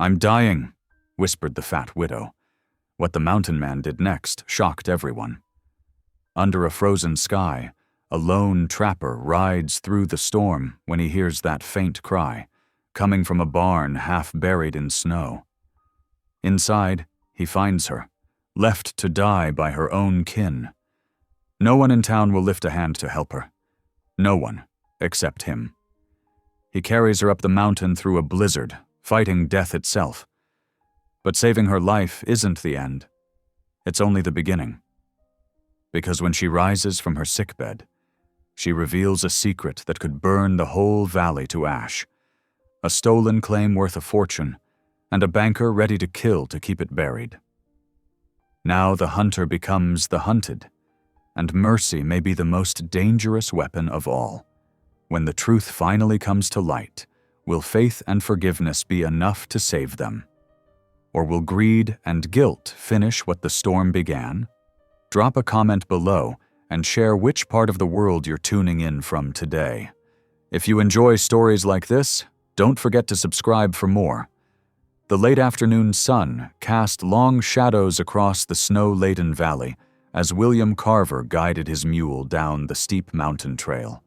"I'm dying," whispered the fat widow. What the mountain man did next shocked everyone. Under a frozen sky, a lone trapper rides through the storm when he hears that faint cry, coming from a barn half buried in snow. Inside, he finds her, left to die by her own kin. No one in town will lift a hand to help her. No one, except him. He carries her up the mountain through a blizzard, fighting death itself. But saving her life isn't the end. It's only the beginning. Because when she rises from her sickbed, she reveals a secret that could burn the whole valley to ash. A stolen claim worth a fortune, and a banker ready to kill to keep it buried. Now the hunter becomes the hunted, and mercy may be the most dangerous weapon of all. When the truth finally comes to light, will faith and forgiveness be enough to save them? Or will greed and guilt finish what the storm began? Drop a comment below and share which part of the world you're tuning in from today. If you enjoy stories like this, don't forget to subscribe for more. The late afternoon sun cast long shadows across the snow-laden valley as William Carver guided his mule down the steep mountain trail.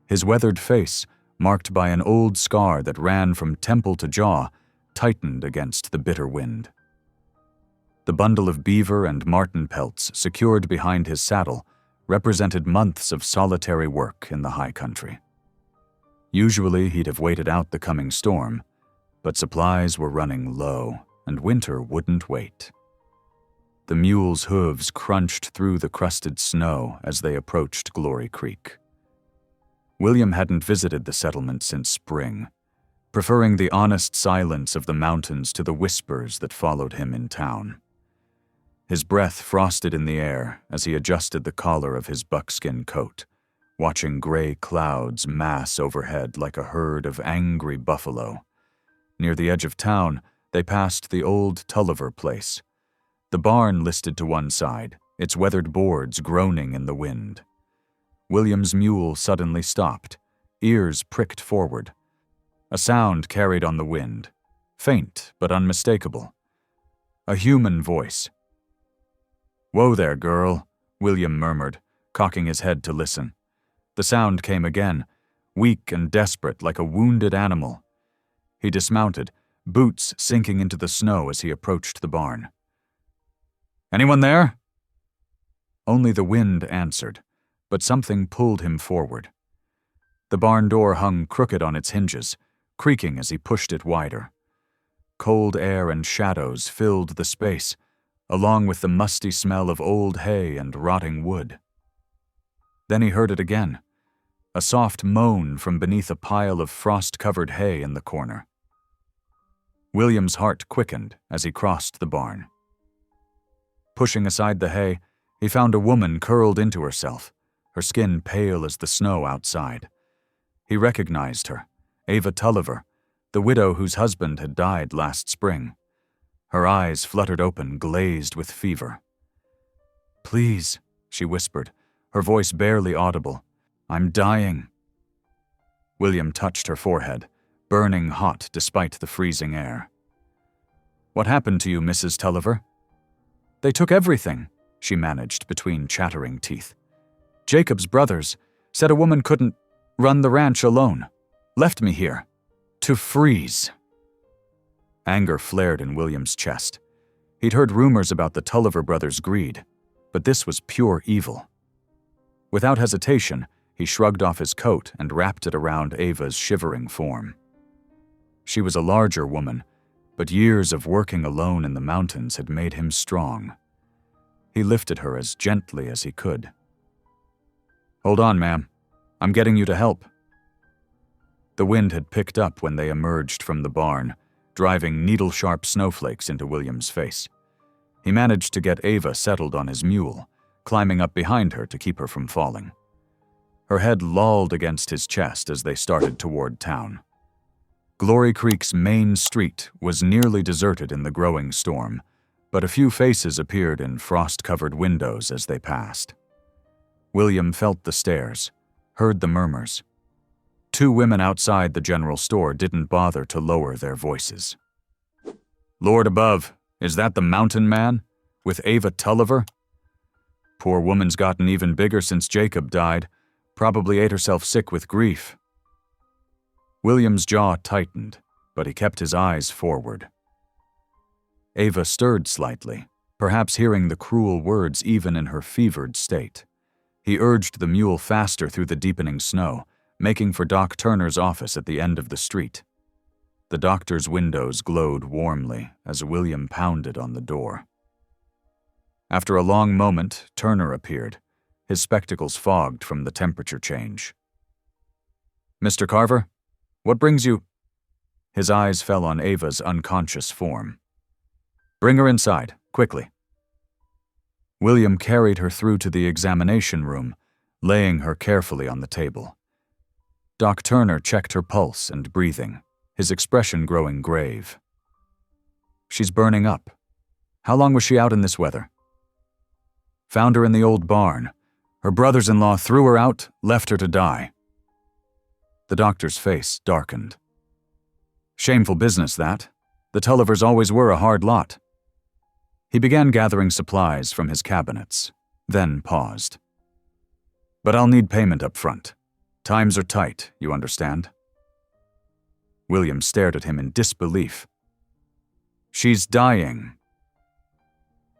His weathered face, marked by an old scar that ran from temple to jaw, tightened against the bitter wind. The bundle of beaver and marten pelts secured behind his saddle represented months of solitary work in the high country. Usually he'd have waited out the coming storm, but supplies were running low, and winter wouldn't wait. The mule's hooves crunched through the crusted snow as they approached Glory Creek. William hadn't visited the settlement since spring, preferring the honest silence of the mountains to the whispers that followed him in town. His breath frosted in the air as he adjusted the collar of his buckskin coat, watching gray clouds mass overhead like a herd of angry buffalo. Near the edge of town, they passed the old Tulliver place. The barn listed to one side, its weathered boards groaning in the wind. William's mule suddenly stopped, ears pricked forward. A sound carried on the wind, faint but unmistakable. A human voice. "Whoa there, girl," William murmured, cocking his head to listen. The sound came again, weak and desperate like a wounded animal. He dismounted, boots sinking into the snow as he approached the barn. "Anyone there?" Only the wind answered, but something pulled him forward. The barn door hung crooked on its hinges, creaking as he pushed it wider. Cold air and shadows filled the space, along with the musty smell of old hay and rotting wood. Then he heard it again, a soft moan from beneath a pile of frost-covered hay in the corner. William's heart quickened as he crossed the barn. Pushing aside the hay, he found a woman curled into herself, her skin pale as the snow outside. He recognized her, Ava Tulliver, the widow whose husband had died last spring. Her eyes fluttered open, glazed with fever. "Please," she whispered, her voice barely audible, "I'm dying." William touched her forehead, burning hot despite the freezing air. "What happened to you, Mrs. Tulliver?" "They took everything," she managed between chattering teeth. "Jacob's brothers said a woman couldn't run the ranch alone. Left me here. To freeze." Anger flared in William's chest. He'd heard rumors about the Tulliver brothers' greed, but this was pure evil. Without hesitation, he shrugged off his coat and wrapped it around Ava's shivering form. She was a larger woman, but years of working alone in the mountains had made him strong. He lifted her as gently as he could. "Hold on, ma'am. I'm getting you to help." The wind had picked up when they emerged from the barn, driving needle-sharp snowflakes into William's face. He managed to get Ava settled on his mule, climbing up behind her to keep her from falling. Her head lolled against his chest as they started toward town. Glory Creek's main street was nearly deserted in the growing storm, but a few faces appeared in frost-covered windows as they passed. William felt the stares, heard the murmurs. Two women outside the general store didn't bother to lower their voices. Lord above, is that the mountain man? With Ava Tulliver? Poor woman's gotten even bigger since Jacob died. Probably ate herself sick with grief. William's jaw tightened, but he kept his eyes forward. Ava stirred slightly, perhaps hearing the cruel words even in her fevered state. He urged the mule faster through the deepening snow, making for Doc Turner's office at the end of the street. The doctor's windows glowed warmly as William pounded on the door. After a long moment, Turner appeared, his spectacles fogged from the temperature change. "Mr. Carver, what brings you—" His eyes fell on Ava's unconscious form. "Bring her inside, quickly." William carried her through to the examination room, laying her carefully on the table. Doc Turner checked her pulse and breathing, his expression growing grave. "She's burning up. How long was she out in this weather?" "Found her in the old barn. Her brothers-in-law threw her out, left her to die." The doctor's face darkened. "Shameful business, that. The Tullivers always were a hard lot." He began gathering supplies from his cabinets, then paused. "But I'll need payment up front. Times are tight, you understand?" William stared at him in disbelief. "She's dying.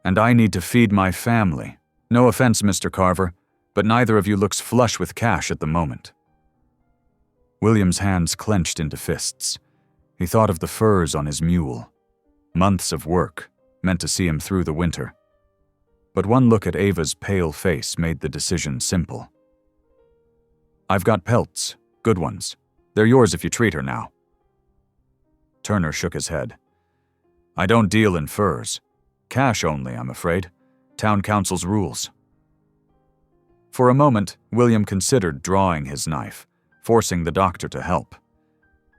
And I need to feed my family. No offense, Mr. Carver, but neither of you looks flush with cash at the moment." William's hands clenched into fists. He thought of the furs on his mule. Months of work, meant to see him through the winter. But one look at Ava's pale face made the decision simple. "I've got pelts, good ones. They're yours if you treat her now." Turner shook his head. "I don't deal in furs. Cash only, I'm afraid. Town council's rules." For a moment, William considered drawing his knife, forcing the doctor to help.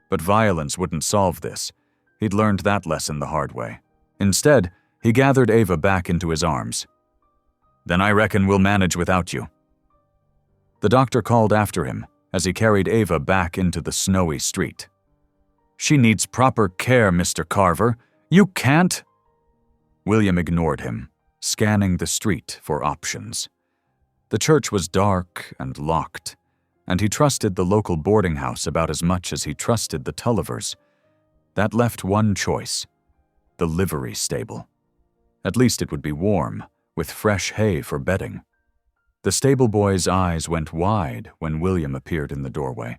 But violence wouldn't solve this. He'd learned that lesson the hard way. Instead, he gathered Ava back into his arms. "Then I reckon we'll manage without you." The doctor called after him as he carried Ava back into the snowy street. "She needs proper care, Mr. Carver. You can't—" William ignored him, scanning the street for options. The church was dark and locked, and he trusted the local boarding house about as much as he trusted the Tullivers. That left one choice: the livery stable. At least it would be warm, with fresh hay for bedding. The stable boy's eyes went wide when William appeared in the doorway,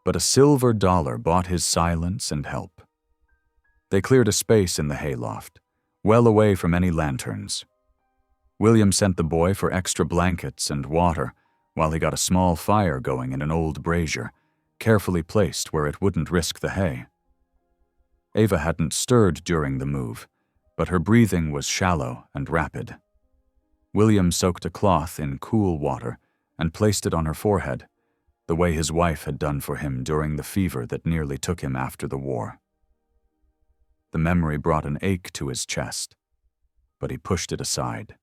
but a silver dollar bought his silence and help. They cleared a space in the hayloft, well away from any lanterns. William sent the boy for extra blankets and water while he got a small fire going in an old brazier, carefully placed where it wouldn't risk the hay. Ava hadn't stirred during the move, but her breathing was shallow and rapid. William soaked a cloth in cool water and placed it on her forehead, the way his wife had done for him during the fever that nearly took him after the war. The memory brought an ache to his chest, but he pushed it aside.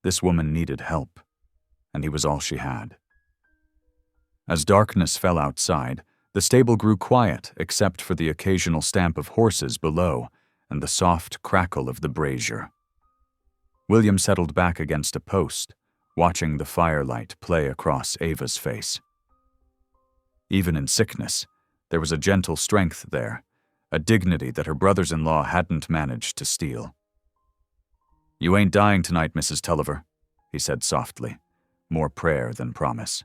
This woman needed help, and he was all she had. As darkness fell outside, the stable grew quiet except for the occasional stamp of horses below and the soft crackle of the brazier. William settled back against a post, watching the firelight play across Ava's face. Even in sickness, there was a gentle strength there, a dignity that her brothers-in-law hadn't managed to steal. "You ain't dying tonight, Mrs. Tulliver," he said softly, more prayer than promise.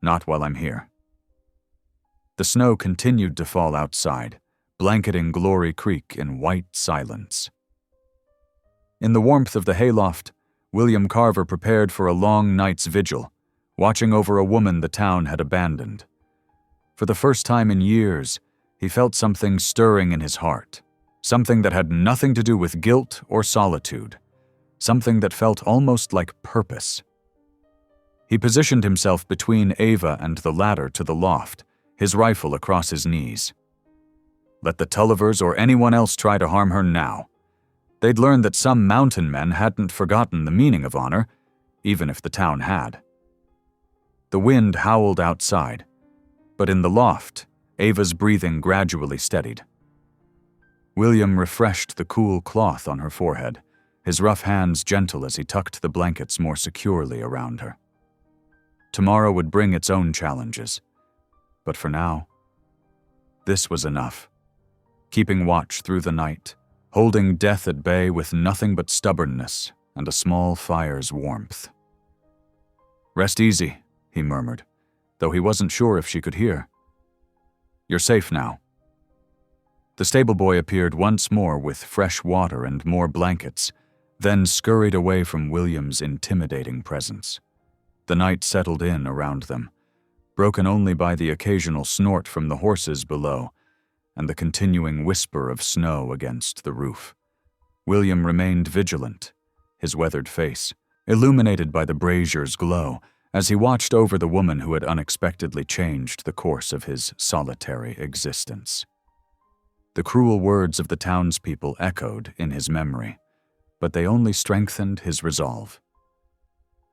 "Not while I'm here." The snow continued to fall outside, blanketing Glory Creek in white silence. In the warmth of the hayloft, William Carver prepared for a long night's vigil, watching over a woman the town had abandoned. For the first time in years, he felt something stirring in his heart, something that had nothing to do with guilt or solitude, something that felt almost like purpose. He positioned himself between Ava and the ladder to the loft, his rifle across his knees. Let the Tullivers or anyone else try to harm her now. They'd learned that some mountain men hadn't forgotten the meaning of honor, even if the town had. The wind howled outside, but in the loft, Ava's breathing gradually steadied. William refreshed the cool cloth on her forehead, his rough hands gentle as he tucked the blankets more securely around her. Tomorrow would bring its own challenges, but for now, this was enough. Keeping watch through the night, holding death at bay with nothing but stubbornness and a small fire's warmth. "Rest easy," he murmured, though he wasn't sure if she could hear. "You're safe now." The stable boy appeared once more with fresh water and more blankets, then scurried away from William's intimidating presence. The night settled in around them, broken only by the occasional snort from the horses below and the continuing whisper of snow against the roof. William remained vigilant, his weathered face illuminated by the brazier's glow as he watched over the woman who had unexpectedly changed the course of his solitary existence. The cruel words of the townspeople echoed in his memory, but they only strengthened his resolve.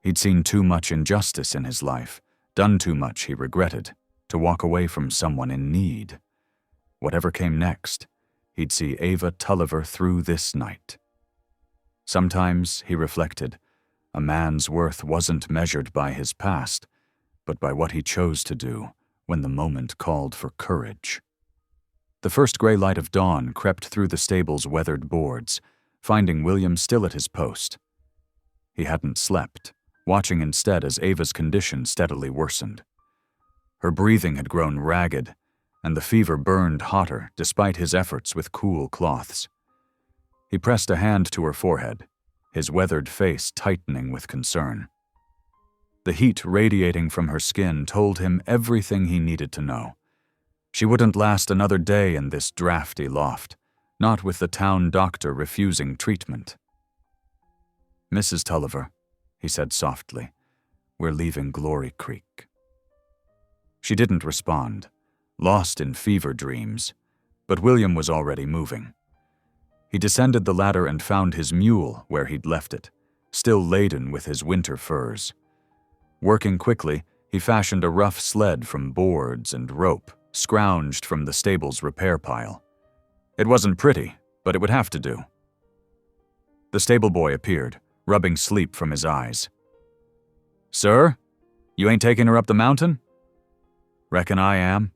He'd seen too much injustice in his life, done too much he regretted, to walk away from someone in need. Whatever came next, he'd see Ava Tulliver through this night. Sometimes, he reflected, a man's worth wasn't measured by his past, but by what he chose to do when the moment called for courage. The first gray light of dawn crept through the stable's weathered boards, finding William still at his post. He hadn't slept, watching instead as Ava's condition steadily worsened. Her breathing had grown ragged, and the fever burned hotter despite his efforts with cool cloths. He pressed a hand to her forehead, his weathered face tightening with concern. The heat radiating from her skin told him everything he needed to know. She wouldn't last another day in this drafty loft, not with the town doctor refusing treatment. "Mrs. Tulliver," he said softly, "we're leaving Glory Creek." She didn't respond, lost in fever dreams, but William was already moving. He descended the ladder and found his mule where he'd left it, still laden with his winter furs. Working quickly, he fashioned a rough sled from boards and rope, scrounged from the stable's repair pile. It wasn't pretty, but it would have to do. The stable boy appeared, rubbing sleep from his eyes. "Sir, you ain't taking her up the mountain?" "Reckon I am."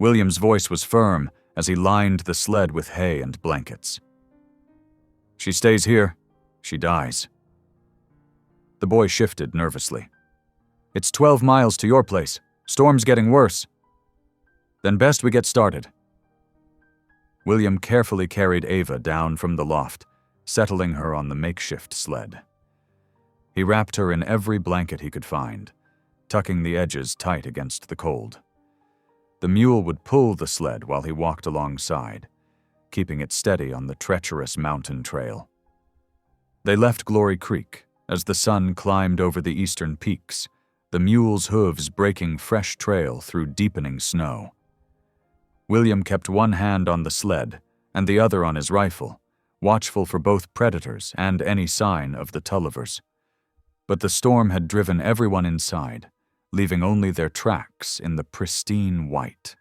William's voice was firm as he lined the sled with hay and blankets. "She stays here, she dies." The boy shifted nervously. "It's 12 miles to your place. Storm's getting worse." "Then best we get started." William carefully carried Ava down from the loft, settling her on the makeshift sled. He wrapped her in every blanket he could find, tucking the edges tight against the cold. The mule would pull the sled while he walked alongside, keeping it steady on the treacherous mountain trail. They left Glory Creek as the sun climbed over the eastern peaks, the mule's hooves breaking fresh trail through deepening snow. William kept one hand on the sled and the other on his rifle, watchful for both predators and any sign of the Tullivers. But the storm had driven everyone inside, leaving only their tracks in the pristine white.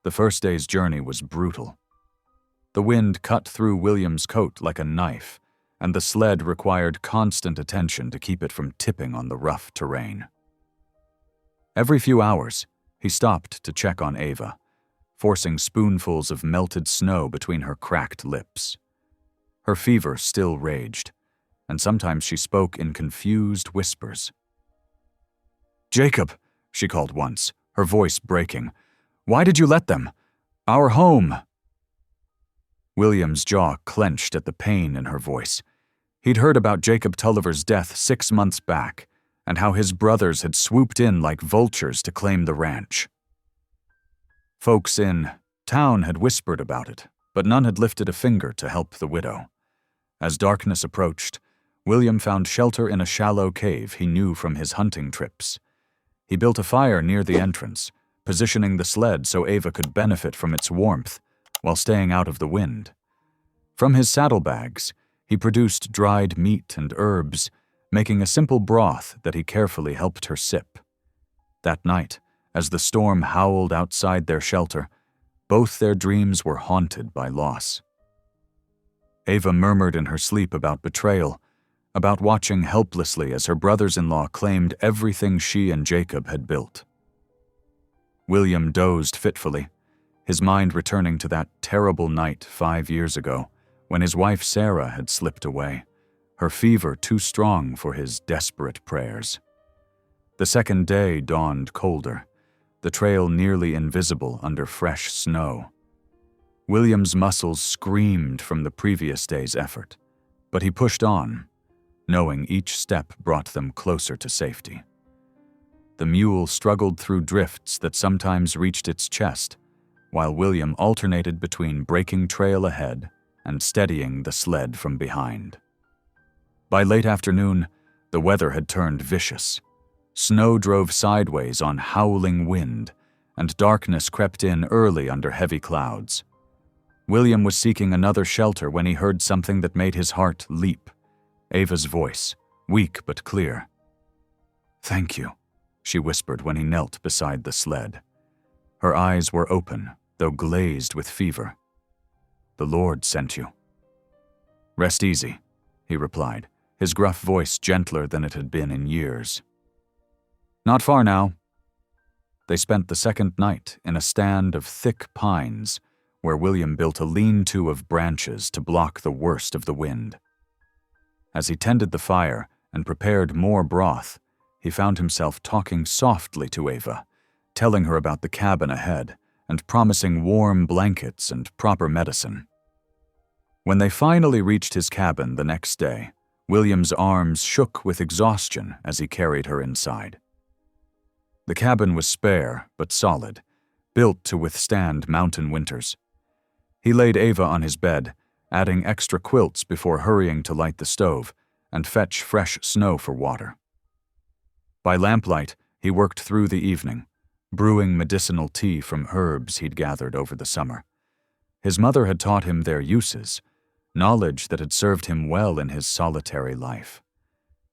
The first day's journey was brutal. The wind cut through William's coat like a knife, and the sled required constant attention to keep it from tipping on the rough terrain. Every few hours, he stopped to check on Ava, forcing spoonfuls of melted snow between her cracked lips. Her fever still raged, and sometimes she spoke in confused whispers. "Jacob," she called once, her voice breaking. "Why did you let them? Our home." William's jaw clenched at the pain in her voice. He'd heard about Jacob Tulliver's death 6 months back, and how his brothers had swooped in like vultures to claim the ranch. Folks in town had whispered about it, but none had lifted a finger to help the widow. As darkness approached, William found shelter in a shallow cave he knew from his hunting trips. He built a fire near the entrance, positioning the sled so Ava could benefit from its warmth while staying out of the wind. From his saddlebags, he produced dried meat and herbs, making a simple broth that he carefully helped her sip. That night, as the storm howled outside their shelter, Both their dreams were haunted by loss. Ava murmured in her sleep about betrayal, about watching helplessly as her brothers-in-law claimed everything she and Jacob had built. William dozed fitfully, his mind returning to that terrible night 5 years ago when his wife Sarah had slipped away, her fever too strong for his desperate prayers. The second day dawned colder, the trail nearly invisible under fresh snow. William's muscles screamed from the previous day's effort, but he pushed on, knowing each step brought them closer to safety. The mule struggled through drifts that sometimes reached its chest, while William alternated between breaking trail ahead and steadying the sled from behind. By late afternoon, the weather had turned vicious. Snow drove sideways on howling wind, and darkness crept in early under heavy clouds. William was seeking another shelter when he heard something that made his heart leap. Ava's voice, weak but clear. "Thank you," she whispered when he knelt beside the sled. Her eyes were open, though glazed with fever. "The Lord sent you." "Rest easy," he replied, his gruff voice gentler than it had been in years. "Not far now." They spent the second night in a stand of thick pines, where William built a lean-to of branches to block the worst of the wind. As he tended the fire and prepared more broth, he found himself talking softly to Ava, telling her about the cabin ahead and promising warm blankets and proper medicine. When they finally reached his cabin the next day, William's arms shook with exhaustion as he carried her inside. The cabin was spare but solid, built to withstand mountain winters. He laid Ava on his bed, adding extra quilts before hurrying to light the stove and fetch fresh snow for water. By lamplight, he worked through the evening, brewing medicinal tea from herbs he'd gathered over the summer. His mother had taught him their uses, knowledge that had served him well in his solitary life.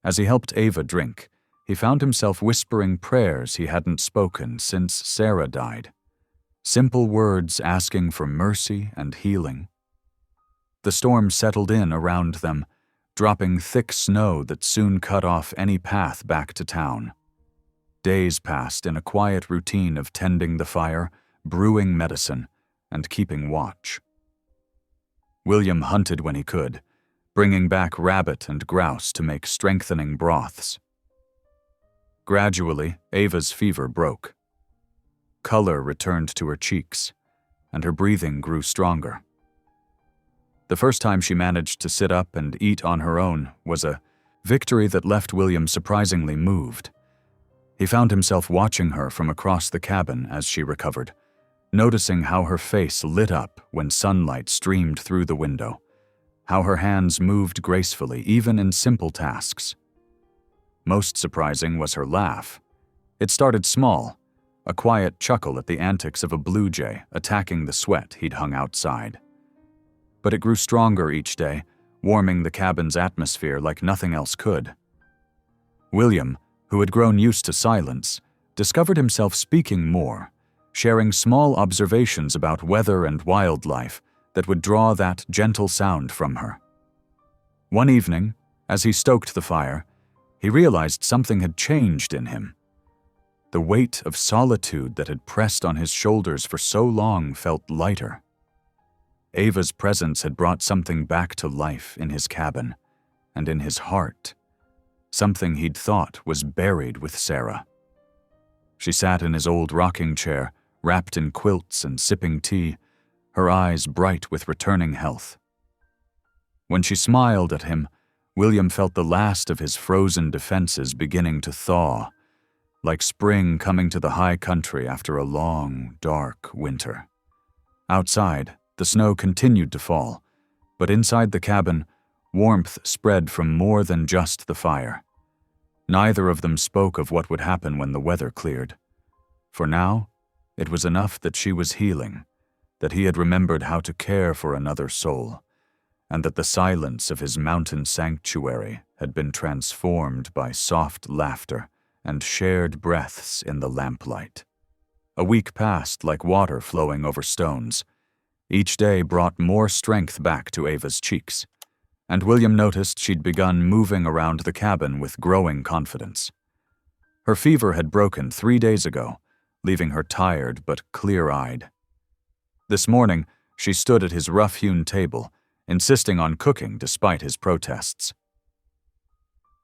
As he helped Ava drink, he found himself whispering prayers he hadn't spoken since Sarah died. Simple words asking for mercy and healing. The storm settled in around them, dropping thick snow that soon cut off any path back to town. Days passed in a quiet routine of tending the fire, brewing medicine, and keeping watch. William hunted when he could, bringing back rabbit and grouse to make strengthening broths. Gradually, Ava's fever broke. Color returned to her cheeks, and her breathing grew stronger. The first time she managed to sit up and eat on her own was a victory that left William surprisingly moved. He found himself watching her from across the cabin as she recovered, noticing how her face lit up when sunlight streamed through the window, how her hands moved gracefully even in simple tasks. Most surprising was her laugh. It started small, a quiet chuckle at the antics of a blue jay attacking the sweat he'd hung outside. But it grew stronger each day, warming the cabin's atmosphere like nothing else could. William, who had grown used to silence, discovered himself speaking more, sharing small observations about weather and wildlife that would draw that gentle sound from her. One evening, as he stoked the fire, he realized something had changed in him. The weight of solitude that had pressed on his shoulders for so long felt lighter. Ava's presence had brought something back to life in his cabin and in his heart, something he'd thought was buried with Sarah. She sat in his old rocking chair, wrapped in quilts and sipping tea, her eyes bright with returning health. When she smiled at him, William felt the last of his frozen defenses beginning to thaw, like spring coming to the high country after a long, dark winter. Outside, the snow continued to fall, but inside the cabin, warmth spread from more than just the fire. Neither of them spoke of what would happen when the weather cleared. For now, it was enough that she was healing, that he had remembered how to care for another soul, and that the silence of his mountain sanctuary had been transformed by soft laughter and shared breaths in the lamplight. A week passed like water flowing over stones. Each day brought more strength back to Ava's cheeks, and William noticed she'd begun moving around the cabin with growing confidence. Her fever had broken 3 days ago, leaving her tired but clear-eyed. This morning, she stood at his rough-hewn table, insisting on cooking despite his protests.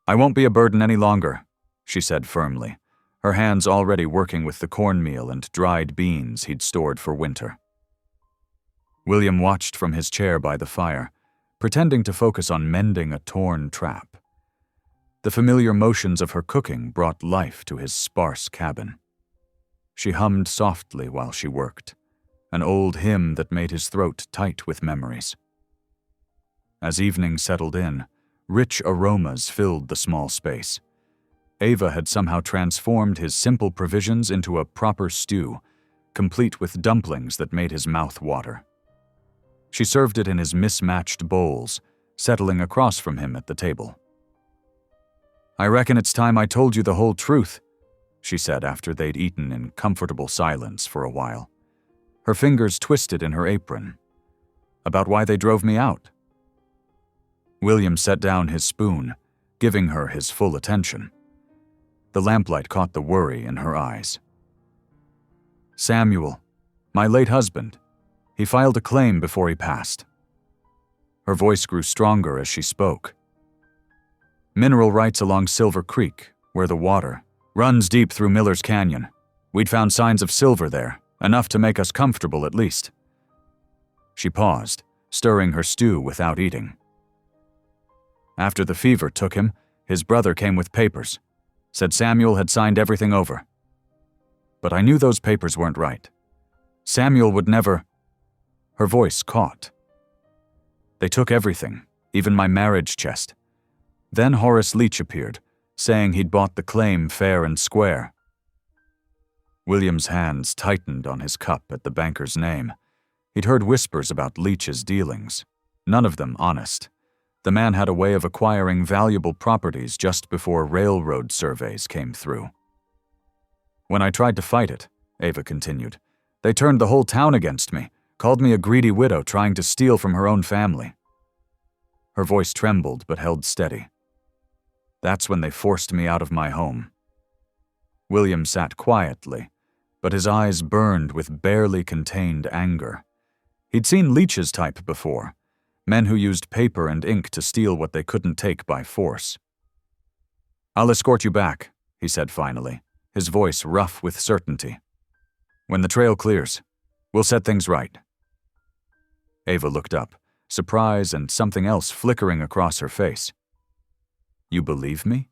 "I won't be a burden any longer," she said firmly, her hands already working with the cornmeal and dried beans he'd stored for winter. William watched from his chair by the fire, pretending to focus on mending a torn trap. The familiar motions of her cooking brought life to his sparse cabin. She hummed softly while she worked, an old hymn that made his throat tight with memories. As evening settled in, rich aromas filled the small space. Ava had somehow transformed his simple provisions into a proper stew, complete with dumplings that made his mouth water. She served it in his mismatched bowls, settling across from him at the table. "I reckon it's time I told you the whole truth," she said after they'd eaten in comfortable silence for a while. Her fingers twisted in her apron. "About why they drove me out." William set down his spoon, giving her his full attention. The lamplight caught the worry in her eyes. "Samuel, my late husband, he filed a claim before he passed." Her voice grew stronger as she spoke. "Mineral rights along Silver Creek, where the water runs deep through Miller's Canyon. We'd found signs of silver there, enough to make us comfortable at least." She paused, stirring her stew without eating. "After the fever took him, his brother came with papers. Said Samuel had signed everything over. But I knew those papers weren't right. Samuel would never—" Her voice caught. "They took everything, even my marriage chest. Then Horace Leach appeared, saying he'd bought the claim fair and square." William's hands tightened on his cup at the banker's name. He'd heard whispers about Leach's dealings, none of them honest. The man had a way of acquiring valuable properties just before railroad surveys came through. "When I tried to fight it," Ava continued, "they turned the whole town against me, called me a greedy widow trying to steal from her own family." Her voice trembled but held steady. "That's when they forced me out of my home." William sat quietly, but his eyes burned with barely contained anger. He'd seen Leach's type before, men who used paper and ink to steal what they couldn't take by force. "I'll escort you back," he said finally, his voice rough with certainty. "When the trail clears, we'll set things right." Ava looked up, surprise and something else flickering across her face. "You believe me?"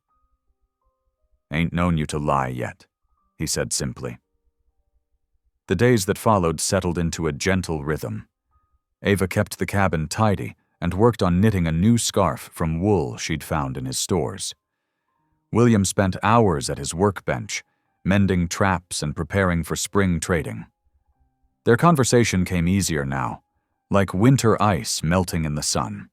"Ain't known you to lie yet," he said simply. The days that followed settled into a gentle rhythm. Ava kept the cabin tidy and worked on knitting a new scarf from wool she'd found in his stores. William spent hours at his workbench, mending traps and preparing for spring trading. Their conversation came easier now, like winter ice melting in the sun.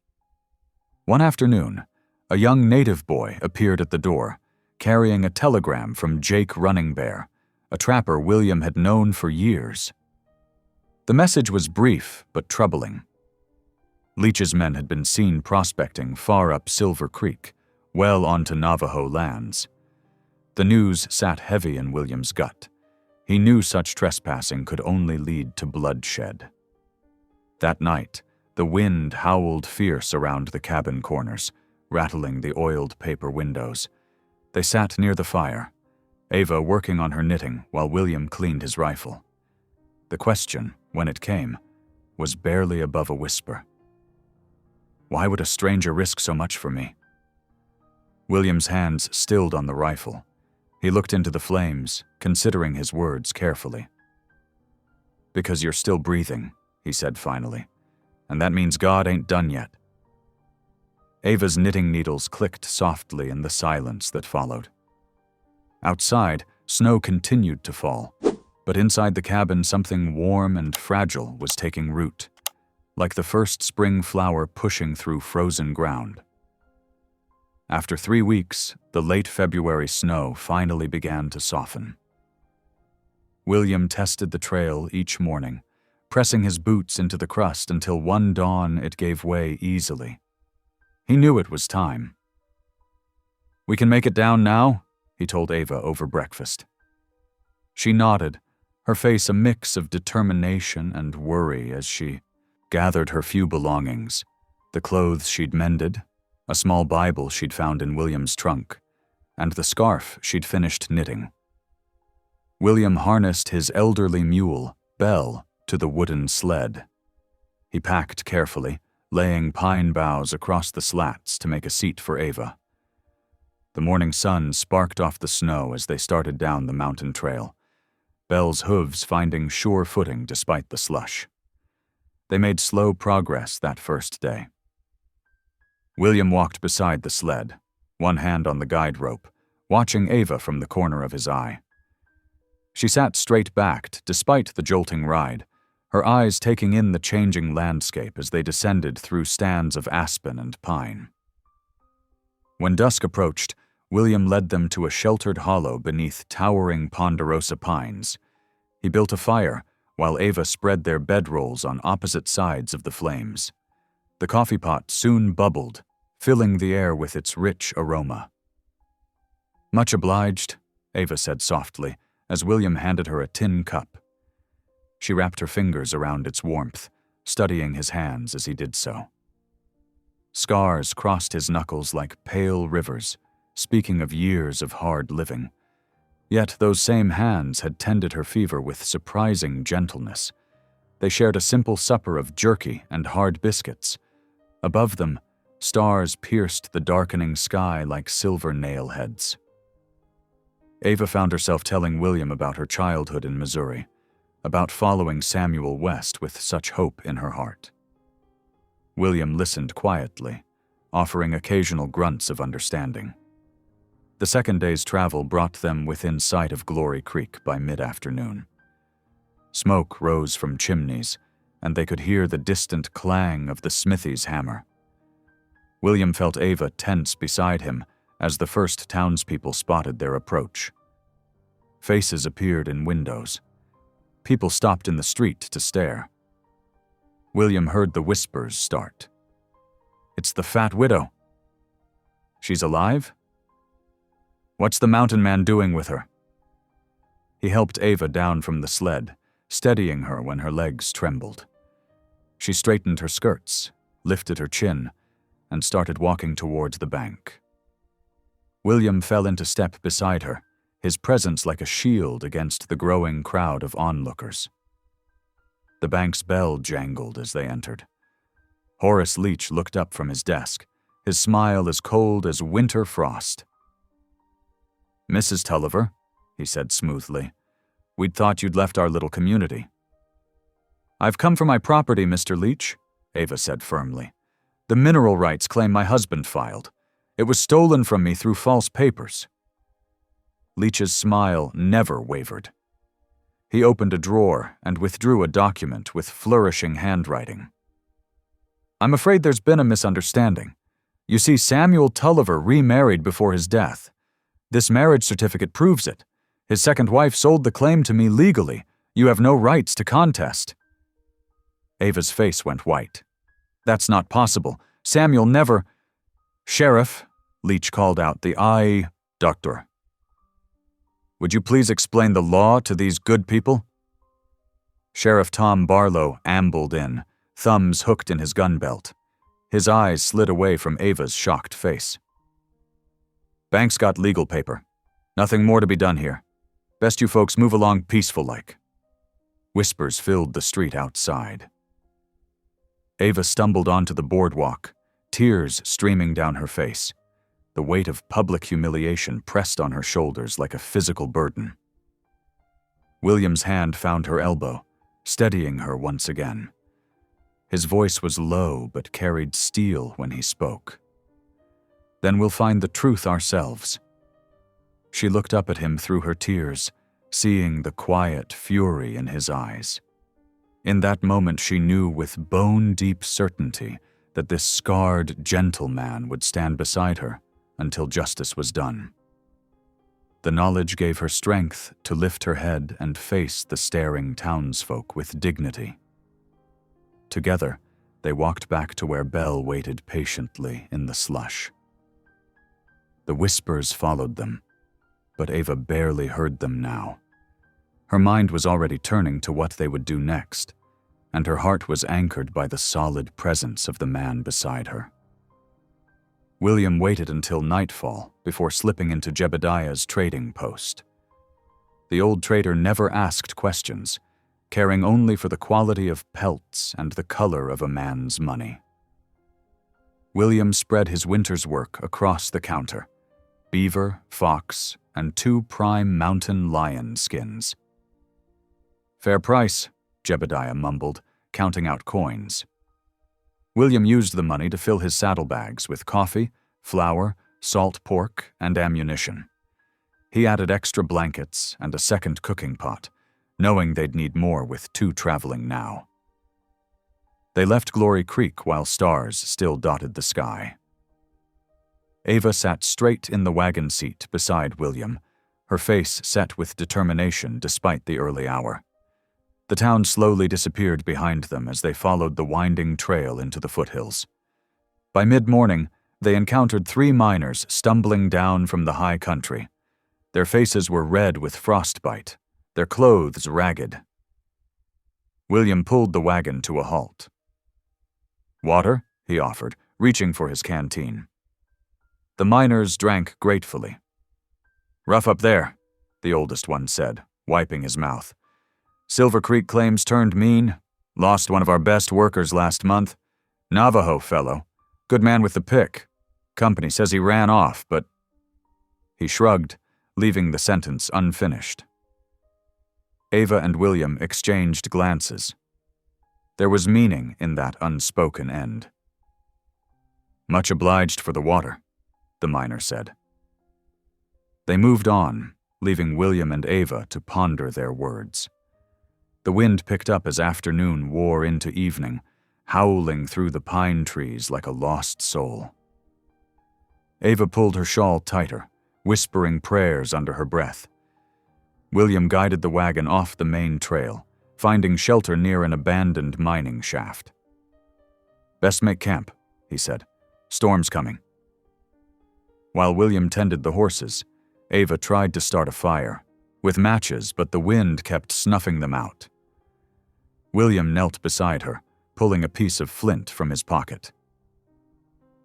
One afternoon, a young native boy appeared at the door, carrying a telegram from Jake Running Bear, a trapper William had known for years. The message was brief but troubling. Leach's men had been seen prospecting far up Silver Creek, well onto Navajo lands. The news sat heavy in William's gut. He knew such trespassing could only lead to bloodshed. That night, the wind howled fierce around the cabin corners, rattling the oiled paper windows. They sat near the fire, Ava working on her knitting while William cleaned his rifle. The question, when it came, was barely above a whisper. Why would a stranger risk so much for me? William's hands stilled on the rifle. He looked into the flames, considering his words carefully. "Because you're still breathing," he said finally, "and that means God ain't done yet." Ava's knitting needles clicked softly in the silence that followed. Outside, snow continued to fall, but inside the cabin something warm and fragile was taking root, like the first spring flower pushing through frozen ground. After 3 weeks, the late February snow finally began to soften. William tested the trail each morning, pressing his boots into the crust until one dawn it gave way easily. He knew it was time. "We can make it down now," he told Ava over breakfast. She nodded, her face a mix of determination and worry as she gathered her few belongings, the clothes she'd mended, a small Bible she'd found in William's trunk, and the scarf she'd finished knitting. William harnessed his elderly mule, Belle, to the wooden sled. He packed carefully, laying pine boughs across the slats to make a seat for Ava. The morning sun sparked off the snow as they started down the mountain trail, Belle's hooves finding sure footing despite the slush. They made slow progress that first day. William walked beside the sled, one hand on the guide rope, watching Ava from the corner of his eye. She sat straight-backed despite the jolting ride, her eyes taking in the changing landscape as they descended through stands of aspen and pine. When dusk approached, William led them to a sheltered hollow beneath towering ponderosa pines. He built a fire while Ava spread their bedrolls on opposite sides of the flames. The coffee pot soon bubbled, filling the air with its rich aroma. "Much obliged," Ava said softly, as William handed her a tin cup. She wrapped her fingers around its warmth, studying his hands as he did so. Scars crossed his knuckles like pale rivers, speaking of years of hard living. Yet those same hands had tended her fever with surprising gentleness. They shared a simple supper of jerky and hard biscuits. Above them, stars pierced the darkening sky like silver nail heads. Ava found herself telling William about her childhood in Missouri, about following Samuel west with such hope in her heart. William listened quietly, offering occasional grunts of understanding. The second day's travel brought them within sight of Glory Creek by mid-afternoon. Smoke rose from chimneys, and they could hear the distant clang of the smithy's hammer. William felt Ava tense beside him as the first townspeople spotted their approach. Faces appeared in windows. People stopped in the street to stare. William heard the whispers start. "It's the fat widow." "She's alive?" "What's the mountain man doing with her?" He helped Ava down from the sled, steadying her when her legs trembled. She straightened her skirts, lifted her chin, and started walking towards the bank. William fell into step beside her, his presence like a shield against the growing crowd of onlookers. The bank's bell jangled as they entered. Horace Leach looked up from his desk, his smile as cold as winter frost. "Mrs. Tulliver," he said smoothly, "we'd thought you'd left our little community." "I've come for my property, Mr. Leach," Ava said firmly. "The mineral rights claim my husband filed. It was stolen from me through false papers." Leach's smile never wavered. He opened a drawer and withdrew a document with flourishing handwriting. "I'm afraid there's been a misunderstanding. You see, Samuel Tulliver remarried before his death. This marriage certificate proves it. His second wife sold the claim to me legally. You have no rights to contest." Ava's face went white. "That's not possible. Samuel never—" "Sheriff," Leach called out, the eye doctor. "Would you please explain the law to these good people?" Sheriff Tom Barlow ambled in, thumbs hooked in his gun belt. His eyes slid away from Ava's shocked face. "Bank's got legal paper. Nothing more to be done here. Best you folks move along peaceful-like." Whispers filled the street outside. Ava stumbled onto the boardwalk, tears streaming down her face. The weight of public humiliation pressed on her shoulders like a physical burden. William's hand found her elbow, steadying her once again. His voice was low but carried steel when he spoke. "Then we'll find the truth ourselves." She looked up at him through her tears, seeing the quiet fury in his eyes. In that moment she knew with bone-deep certainty that this scarred, gentle man would stand beside her until justice was done. The knowledge gave her strength to lift her head and face the staring townsfolk with dignity. Together, they walked back to where Belle waited patiently in the slush. The whispers followed them, but Ava barely heard them now. Her mind was already turning to what they would do next, and her heart was anchored by the solid presence of the man beside her. William waited until nightfall before slipping into Jebediah's trading post. The old trader never asked questions, caring only for the quality of pelts and the color of a man's money. William spread his winter's work across the counter: beaver, fox, and 2 prime mountain lion skins. "Fair price," Jebediah mumbled, counting out coins. William used the money to fill his saddlebags with coffee, flour, salt pork, and ammunition. He added extra blankets and a second cooking pot, knowing they'd need more with 2 traveling now. They left Glory Creek while stars still dotted the sky. Ava sat straight in the wagon seat beside William, her face set with determination despite the early hour. The town slowly disappeared behind them as they followed the winding trail into the foothills. By mid-morning, they encountered 3 miners stumbling down from the high country. Their faces were red with frostbite, their clothes ragged. William pulled the wagon to a halt. "Water?" he offered, reaching for his canteen. The miners drank gratefully. "Rough up there," the oldest one said, wiping his mouth. "Silver Creek claims turned mean. Lost one of our best workers last month. Navajo fellow. Good man with the pick. Company says he ran off, but—" He shrugged, leaving the sentence unfinished. Ava and William exchanged glances. There was meaning in that unspoken end. "Much obliged for the water," the miner said. They moved on, leaving William and Ava to ponder their words. The wind picked up as afternoon wore into evening, howling through the pine trees like a lost soul. Ava pulled her shawl tighter, whispering prayers under her breath. William guided the wagon off the main trail, finding shelter near an abandoned mining shaft. "Best make camp," he said. "Storm's coming." While William tended the horses, Ava tried to start a fire, with matches, but the wind kept snuffing them out. William knelt beside her, pulling a piece of flint from his pocket.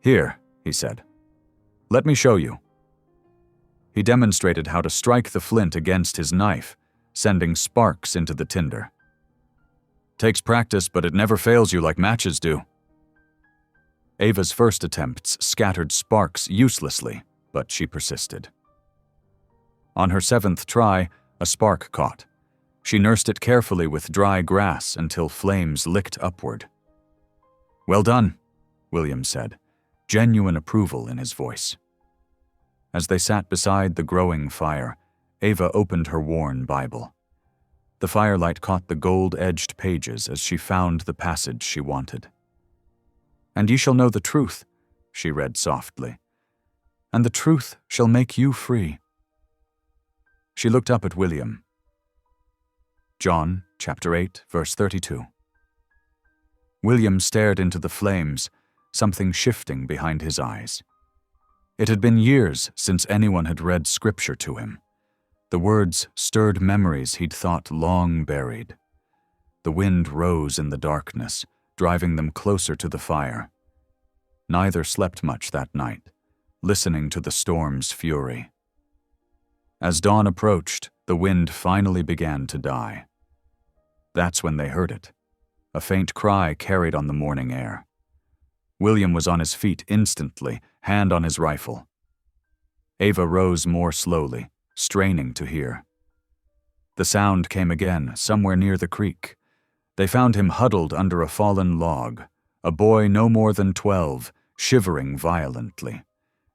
"Here," he said. "Let me show you." He demonstrated how to strike the flint against his knife, sending sparks into the tinder. "Takes practice, but it never fails you like matches do." Ava's first attempts scattered sparks uselessly, but she persisted. On her 7th try, a spark caught. She nursed it carefully with dry grass until flames licked upward. "Well done," William said, genuine approval in his voice. As they sat beside the growing fire, Ava opened her worn Bible. The firelight caught the gold-edged pages as she found the passage she wanted. "And ye shall know the truth," she read softly, "and the truth shall make you free." She looked up at William. John, chapter 8, verse 32. William stared into the flames, something shifting behind his eyes. It had been years since anyone had read scripture to him. The words stirred memories he'd thought long buried. The wind rose in the darkness, driving them closer to the fire. Neither slept much that night, listening to the storm's fury. As dawn approached, the wind finally began to die. That's when they heard it. A faint cry carried on the morning air. William was on his feet instantly, hand on his rifle. Ava rose more slowly, straining to hear. The sound came again, somewhere near the creek. They found him huddled under a fallen log, a boy no more than 12, shivering violently.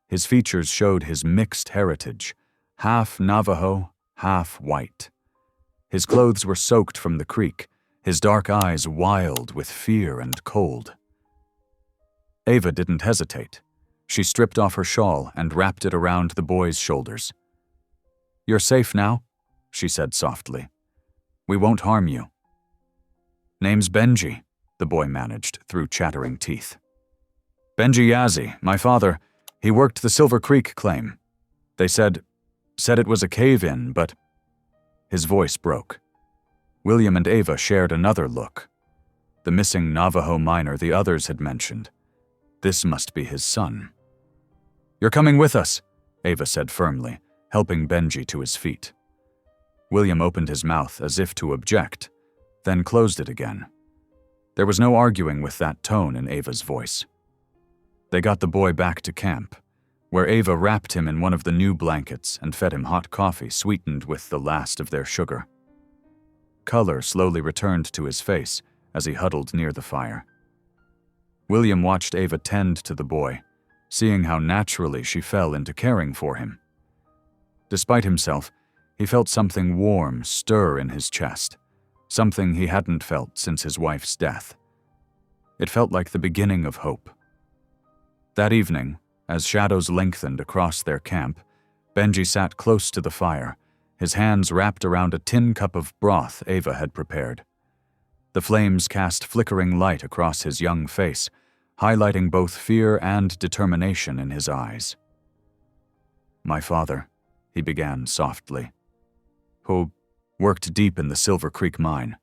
His features showed his mixed heritage, half Navajo, half white. His clothes were soaked from the creek, his dark eyes wild with fear and cold. Ava didn't hesitate. She stripped off her shawl and wrapped it around the boy's shoulders. "You're safe now," she said softly. "We won't harm you." "Name's Benji," the boy managed through chattering teeth. "Benji Yazzie, my father, he worked the Silver Creek claim. They said it was a cave-in, but—" His voice broke. William and Ava shared another look. The missing Navajo miner the others had mentioned. This must be his son. "You're coming with us," Ava said firmly, helping Benji to his feet. William opened his mouth as if to object, then closed it again. There was no arguing with that tone in Ava's voice. They got the boy back to camp, where Ava wrapped him in one of the new blankets and fed him hot coffee sweetened with the last of their sugar. Color slowly returned to his face as he huddled near the fire. William watched Ava tend to the boy, seeing how naturally she fell into caring for him. Despite himself, he felt something warm stir in his chest, something he hadn't felt since his wife's death. It felt like the beginning of hope. That evening, as shadows lengthened across their camp, Benji sat close to the fire, his hands wrapped around a tin cup of broth Ava had prepared. The flames cast flickering light across his young face, highlighting both fear and determination in his eyes. "My father," he began softly, "who worked deep in the Silver Creek mine,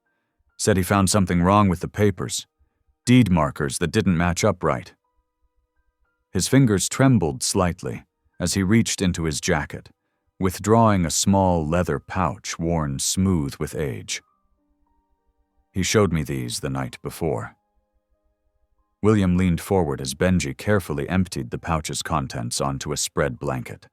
said he found something wrong with the papers, deed markers that didn't match up right." His fingers trembled slightly as he reached into his jacket, withdrawing a small leather pouch worn smooth with age. "He showed me these the night before." William leaned forward as Benji carefully emptied the pouch's contents onto a spread blanket.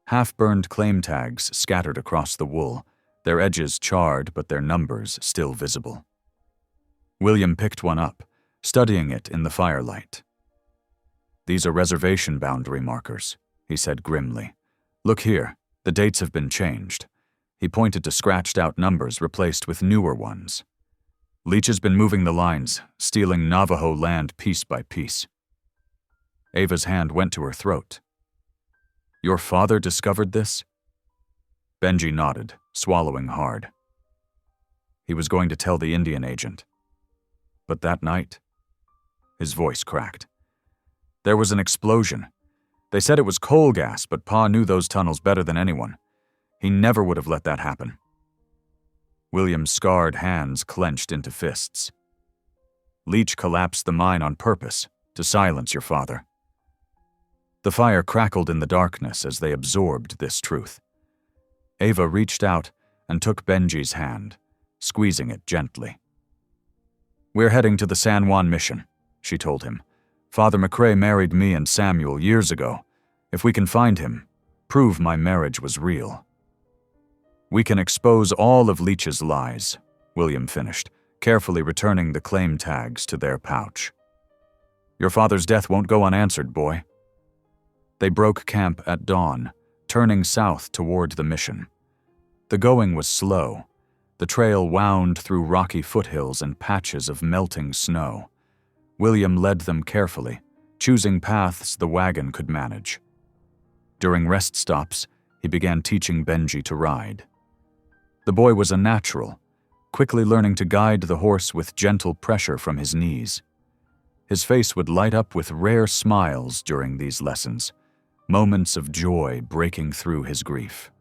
Half-burned claim tags scattered across the wool, their edges charred but their numbers still visible. William picked one up, studying it in the firelight. "These are reservation boundary markers," he said grimly. "Look here, the dates have been changed." He pointed to scratched-out numbers replaced with newer ones. "Leach has been moving the lines, stealing Navajo land piece by piece." Ava's hand went to her throat. "Your father discovered this?" Benji nodded, swallowing hard. He was going to tell the Indian agent. But that night, his voice cracked. "There was an explosion. They said it was coal gas, but Pa knew those tunnels better than anyone. He never would have let that happen." William's scarred hands clenched into fists. "Leach collapsed the mine on purpose, to silence your father." The fire crackled in the darkness as they absorbed this truth. Ava reached out and took Benji's hand, squeezing it gently. "We're heading to the San Juan mission," she told him. "Father McRae married me and Samuel years ago. If we can find him, prove my marriage was real." "We can expose all of Leach's lies," William finished, carefully returning the claim tags to their pouch. "Your father's death won't go unanswered, boy." They broke camp at dawn, turning south toward the mission. The going was slow. The trail wound through rocky foothills and patches of melting snow. William led them carefully, choosing paths the wagon could manage. During rest stops, he began teaching Benji to ride. The boy was a natural, quickly learning to guide the horse with gentle pressure from his knees. His face would light up with rare smiles during these lessons, moments of joy breaking through his grief.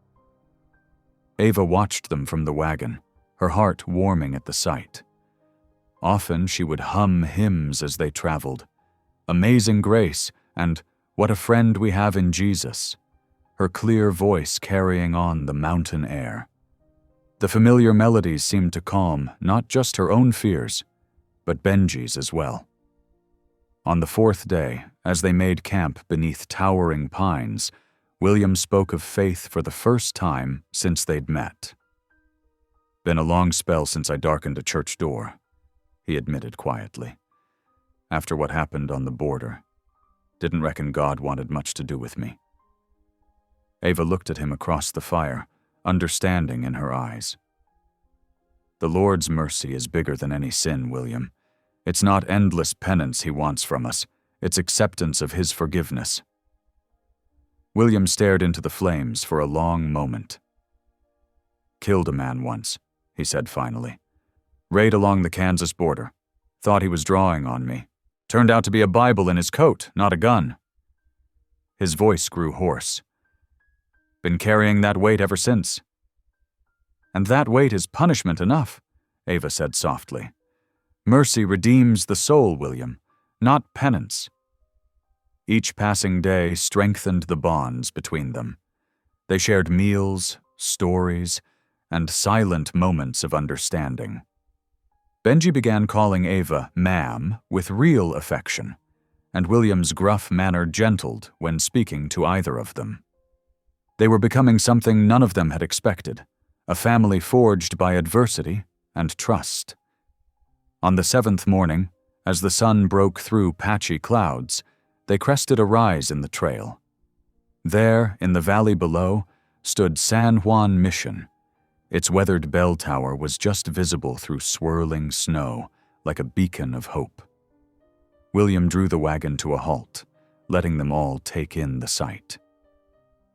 Ava watched them from the wagon, her heart warming at the sight. Often she would hum hymns as they traveled, "Amazing Grace" and "What a Friend We Have in Jesus," her clear voice carrying on the mountain air. The familiar melodies seemed to calm not just her own fears, but Benji's as well. On the fourth day, as they made camp beneath towering pines, William spoke of faith for the first time since they'd met. "Been a long spell since I darkened a church door," he admitted quietly. "After what happened on the border, didn't reckon God wanted much to do with me." Ava looked at him across the fire, understanding in her eyes. "The Lord's mercy is bigger than any sin, William. It's not endless penance he wants from us, it's acceptance of his forgiveness." William stared into the flames for a long moment. "Killed a man once," he said finally. "Raid along the Kansas border. Thought he was drawing on me. Turned out to be a Bible in his coat, not a gun." His voice grew hoarse. "Been carrying that weight ever since." "And that weight is punishment enough," Ava said softly. "Mercy redeems the soul, William, not penance." Each passing day strengthened the bonds between them. They shared meals, stories, and silent moments of understanding. Benji began calling Ava ma'am with real affection, and William's gruff manner gentled when speaking to either of them. They were becoming something none of them had expected, a family forged by adversity and trust. On the 7th morning, as the sun broke through patchy clouds, they crested a rise in the trail. There, in the valley below, stood San Juan Mission. Its weathered bell tower was just visible through swirling snow, like a beacon of hope. William drew the wagon to a halt, letting them all take in the sight.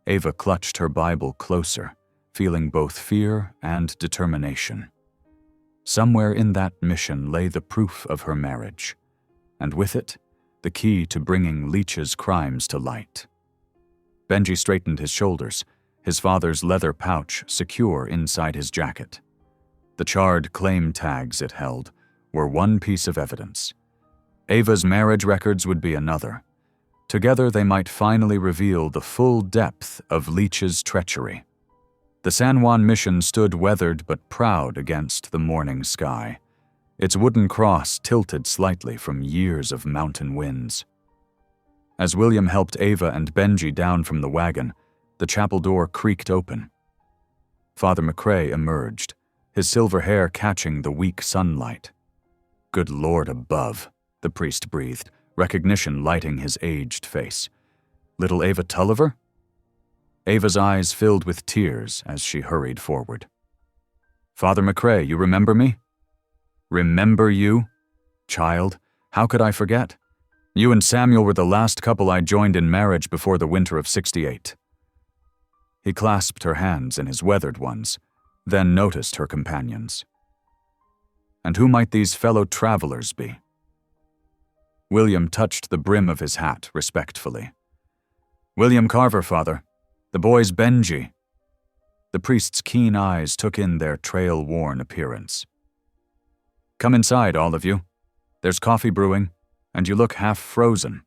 Ava clutched her Bible closer, feeling both fear and determination. Somewhere in that mission lay the proof of her marriage, and with it, the key to bringing Leach's crimes to light. Benji straightened his shoulders, his father's leather pouch secure inside his jacket. The charred claim tags it held were one piece of evidence. Ava's marriage records would be another. Together they might finally reveal the full depth of Leach's treachery. The San Juan Mission stood weathered but proud against the morning sky. Its wooden cross tilted slightly from years of mountain winds. As William helped Ava and Benji down from the wagon, the chapel door creaked open. Father McRae emerged, his silver hair catching the weak sunlight. "Good Lord above," the priest breathed, recognition lighting his aged face. "Little Ava Tulliver?" Ava's eyes filled with tears as she hurried forward. "Father McRae, you remember me?" "Remember you? Child, how could I forget? You and Samuel were the last couple I joined in marriage before the winter of '68. He clasped her hands in his weathered ones, then noticed her companions. "And who might these fellow travelers be?" William touched the brim of his hat respectfully. "William Carver, Father. The boy's Benji." The priest's keen eyes took in their trail-worn appearance. "Come inside, all of you. There's coffee brewing, and you look half frozen."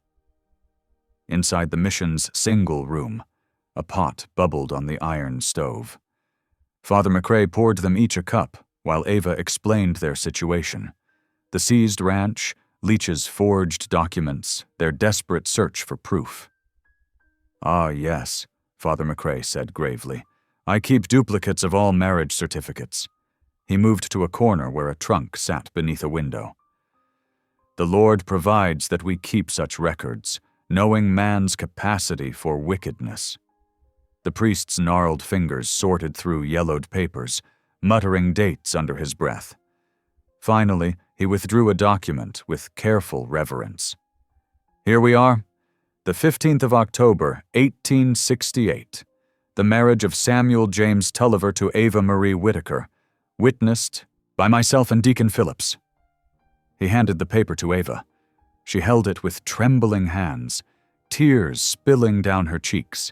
Inside the mission's single room, a pot bubbled on the iron stove. Father McRae poured them each a cup while Ava explained their situation. The seized ranch, Leach's forged documents, their desperate search for proof. "Ah, yes," Father McRae said gravely. "I keep duplicates of all marriage certificates." He moved to a corner where a trunk sat beneath a window. "The Lord provides that we keep such records, knowing man's capacity for wickedness." The priest's gnarled fingers sorted through yellowed papers, muttering dates under his breath. Finally, he withdrew a document with careful reverence. "Here we are. The 15th of October, 1868. The marriage of Samuel James Tulliver to Ava Marie Whitaker, witnessed by myself and Deacon Phillips." He handed the paper to Ava. She held it with trembling hands, tears spilling down her cheeks.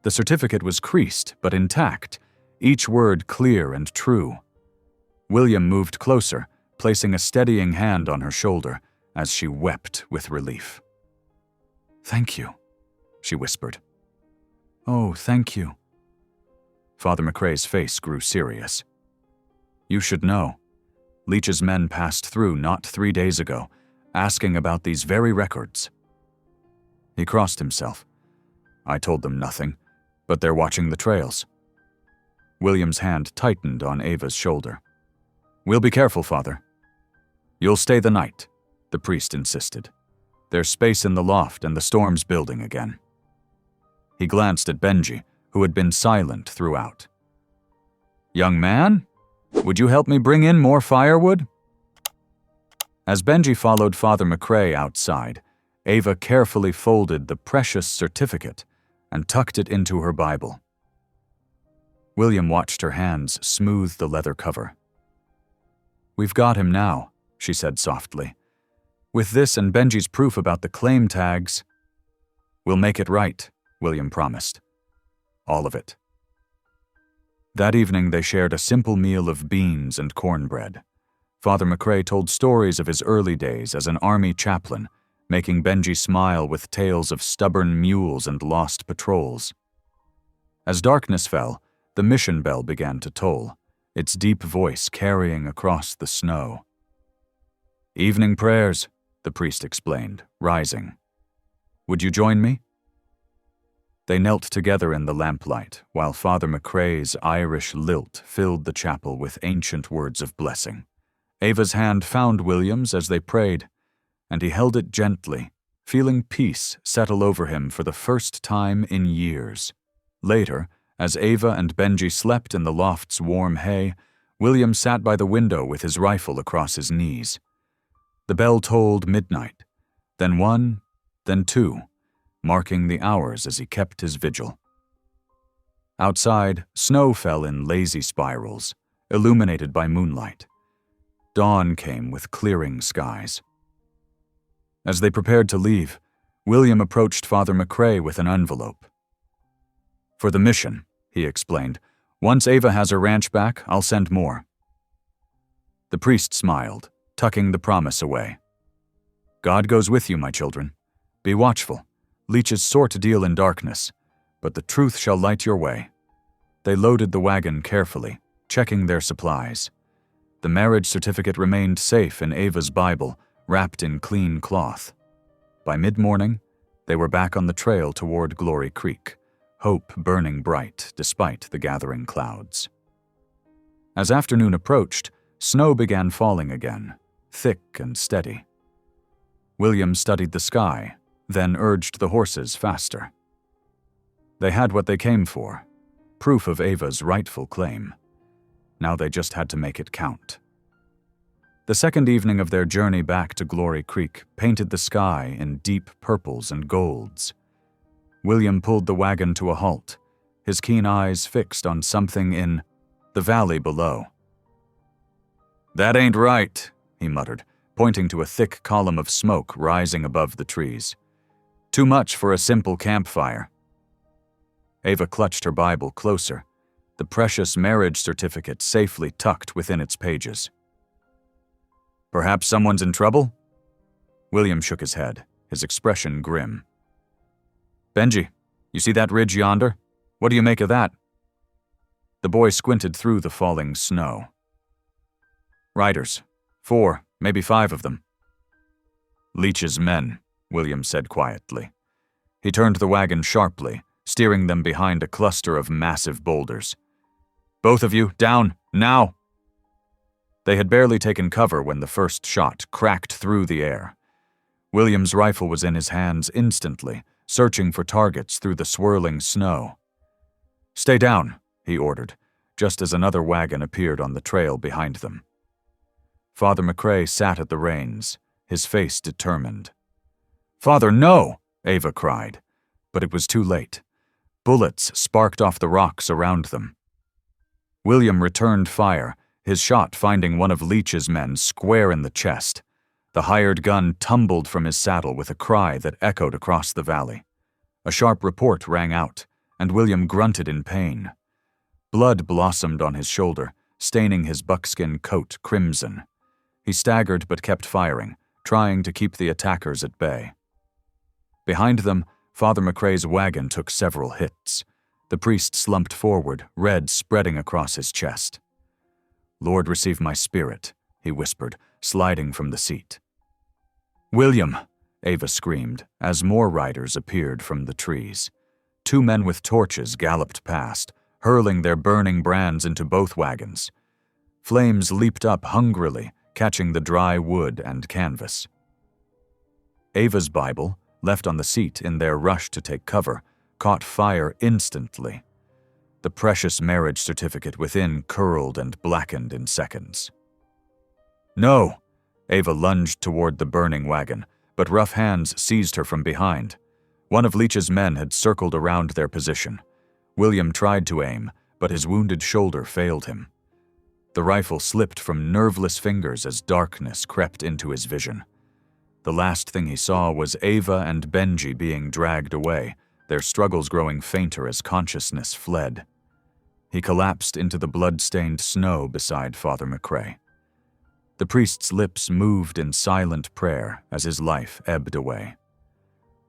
The certificate was creased but intact, each word clear and true. William moved closer, placing a steadying hand on her shoulder as she wept with relief. "Thank you," she whispered. "Oh, thank you." Father McRae's face grew serious. "You should know. Leach's men passed through not 3 days ago, asking about these very records." He crossed himself. "I told them nothing, but they're watching the trails." William's hand tightened on Ava's shoulder. "We'll be careful, Father." "You'll stay the night," the priest insisted. "There's space in the loft and the storm's building again." He glanced at Benji, who had been silent throughout. "Young man, would you help me bring in more firewood?" As Benji followed Father McRae outside, Ava carefully folded the precious certificate and tucked it into her Bible. William watched her hands smooth the leather cover. "We've got him now," she said softly. "With this and Benji's proof about the claim tags." "We'll make it right," William promised. "All of it." That evening they shared a simple meal of beans and cornbread. Father McRae told stories of his early days as an army chaplain, making Benji smile with tales of stubborn mules and lost patrols. As darkness fell, the mission bell began to toll, its deep voice carrying across the snow. "Evening prayers," the priest explained, rising. "Would you join me?" They knelt together in the lamplight, while Father McRae's Irish lilt filled the chapel with ancient words of blessing. Ava's hand found William's as they prayed, and he held it gently, feeling peace settle over him for the first time in years. Later, as Ava and Benji slept in the loft's warm hay, William sat by the window with his rifle across his knees. The bell tolled midnight, then 1, then 2, marking the hours as he kept his vigil. Outside, snow fell in lazy spirals, illuminated by moonlight. Dawn came with clearing skies. As they prepared to leave, William approached Father McRae with an envelope. "For the mission," he explained. "Once Ava has her ranch back, I'll send more." The priest smiled, tucking the promise away. "God goes with you, my children. Be watchful. Leeches sort to deal in darkness, but the truth shall light your way." They loaded the wagon carefully, checking their supplies. The marriage certificate remained safe in Ava's Bible, wrapped in clean cloth. By mid-morning, they were back on the trail toward Glory Creek, hope burning bright despite the gathering clouds. As afternoon approached, snow began falling again, thick and steady. William studied the sky, then urged the horses faster. They had what they came for, proof of Ava's rightful claim. Now they just had to make it count. The second evening of their journey back to Glory Creek painted the sky in deep purples and golds. William pulled the wagon to a halt, his keen eyes fixed on something in the valley below. "That ain't right," he muttered, pointing to a thick column of smoke rising above the trees. "Too much for a simple campfire." Ava clutched her Bible closer, the precious marriage certificate safely tucked within its pages. "Perhaps someone's in trouble?" William shook his head, his expression grim. "Benji, you see that ridge yonder? What do you make of that?" The boy squinted through the falling snow. "Riders. 4, maybe 5 of them." "Leech's men," William said quietly. He turned the wagon sharply, steering them behind a cluster of massive boulders. "Both of you, down, now!" They had barely taken cover when the first shot cracked through the air. William's rifle was in his hands instantly, searching for targets through the swirling snow. "Stay down," he ordered, just as another wagon appeared on the trail behind them. Father McRae sat at the reins, his face determined. "Father, no!" Ava cried, but it was too late. Bullets sparked off the rocks around them. William returned fire, his shot finding one of Leech's men square in the chest. The hired gun tumbled from his saddle with a cry that echoed across the valley. A sharp report rang out, and William grunted in pain. Blood blossomed on his shoulder, staining his buckskin coat crimson. He staggered but kept firing, trying to keep the attackers at bay. Behind them, Father McRae's wagon took several hits. The priest slumped forward, red spreading across his chest. "Lord, receive my spirit," he whispered, sliding from the seat. "William!" Ava screamed, as more riders appeared from the trees. 2 men with torches galloped past, hurling their burning brands into both wagons. Flames leaped up hungrily, catching the dry wood and canvas. Ava's Bible, left on the seat in their rush to take cover, caught fire instantly. The precious marriage certificate within curled and blackened in seconds. "No!" Ava lunged toward the burning wagon, but rough hands seized her from behind. One of Leach's men had circled around their position. William tried to aim, but his wounded shoulder failed him. The rifle slipped from nerveless fingers as darkness crept into his vision. The last thing he saw was Ava and Benji being dragged away, their struggles growing fainter as consciousness fled. He collapsed into the blood-stained snow beside Father McRae. The priest's lips moved in silent prayer as his life ebbed away.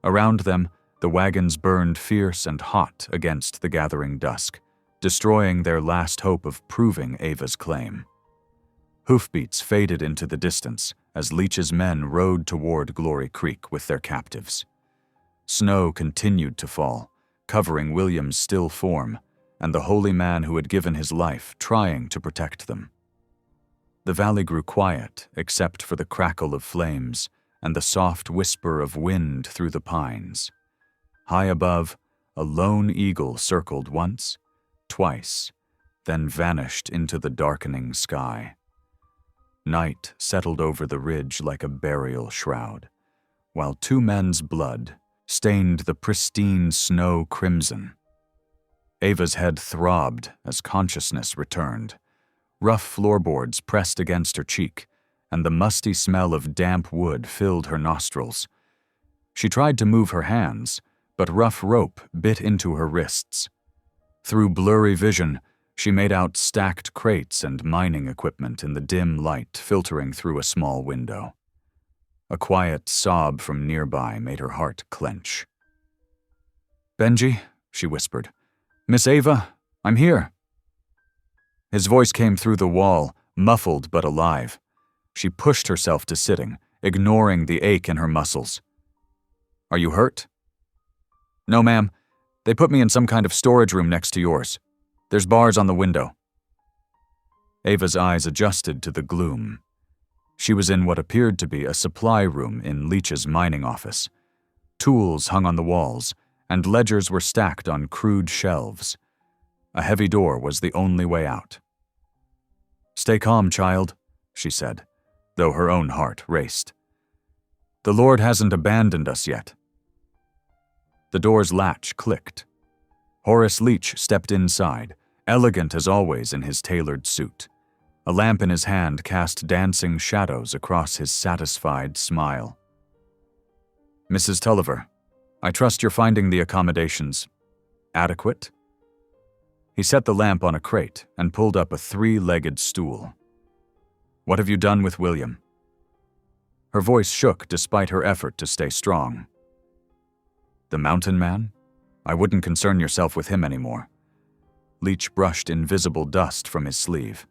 Around them, the wagons burned fierce and hot against the gathering dusk, destroying their last hope of proving Ava's claim. Hoofbeats faded into the distance as Leach's men rode toward Glory Creek with their captives. Snow continued to fall, covering William's still form and the holy man who had given his life trying to protect them. The valley grew quiet except for the crackle of flames and the soft whisper of wind through the pines. High above, a lone eagle circled once, twice, then vanished into the darkening sky. Night settled over the ridge like a burial shroud, while two men's blood stained the pristine snow crimson. Ava's head throbbed as consciousness returned. Rough floorboards pressed against her cheek, and the musty smell of damp wood filled her nostrils. She tried to move her hands, but rough rope bit into her wrists. Through blurry vision, she made out stacked crates and mining equipment in the dim light filtering through a small window. A quiet sob from nearby made her heart clench. "Benji," she whispered. "Miss Ava, I'm here." His voice came through the wall, muffled but alive. She pushed herself to sitting, ignoring the ache in her muscles. "Are you hurt?" "No, ma'am. They put me in some kind of storage room next to yours. There's bars on the window." Ava's eyes adjusted to the gloom. She was in what appeared to be a supply room in Leach's mining office. Tools hung on the walls, and ledgers were stacked on crude shelves. A heavy door was the only way out. "Stay calm, child," she said, though her own heart raced. "The Lord hasn't abandoned us yet." The door's latch clicked. Horace Leach stepped inside, elegant as always in his tailored suit. A lamp in his hand cast dancing shadows across his satisfied smile. "Mrs. Tulliver, I trust you're finding the accommodations adequate?" He set the lamp on a crate and pulled up a three-legged stool. "What have you done with William?" Her voice shook despite her effort to stay strong. "The mountain man? I wouldn't concern yourself with him anymore." Leach brushed invisible dust from his sleeve.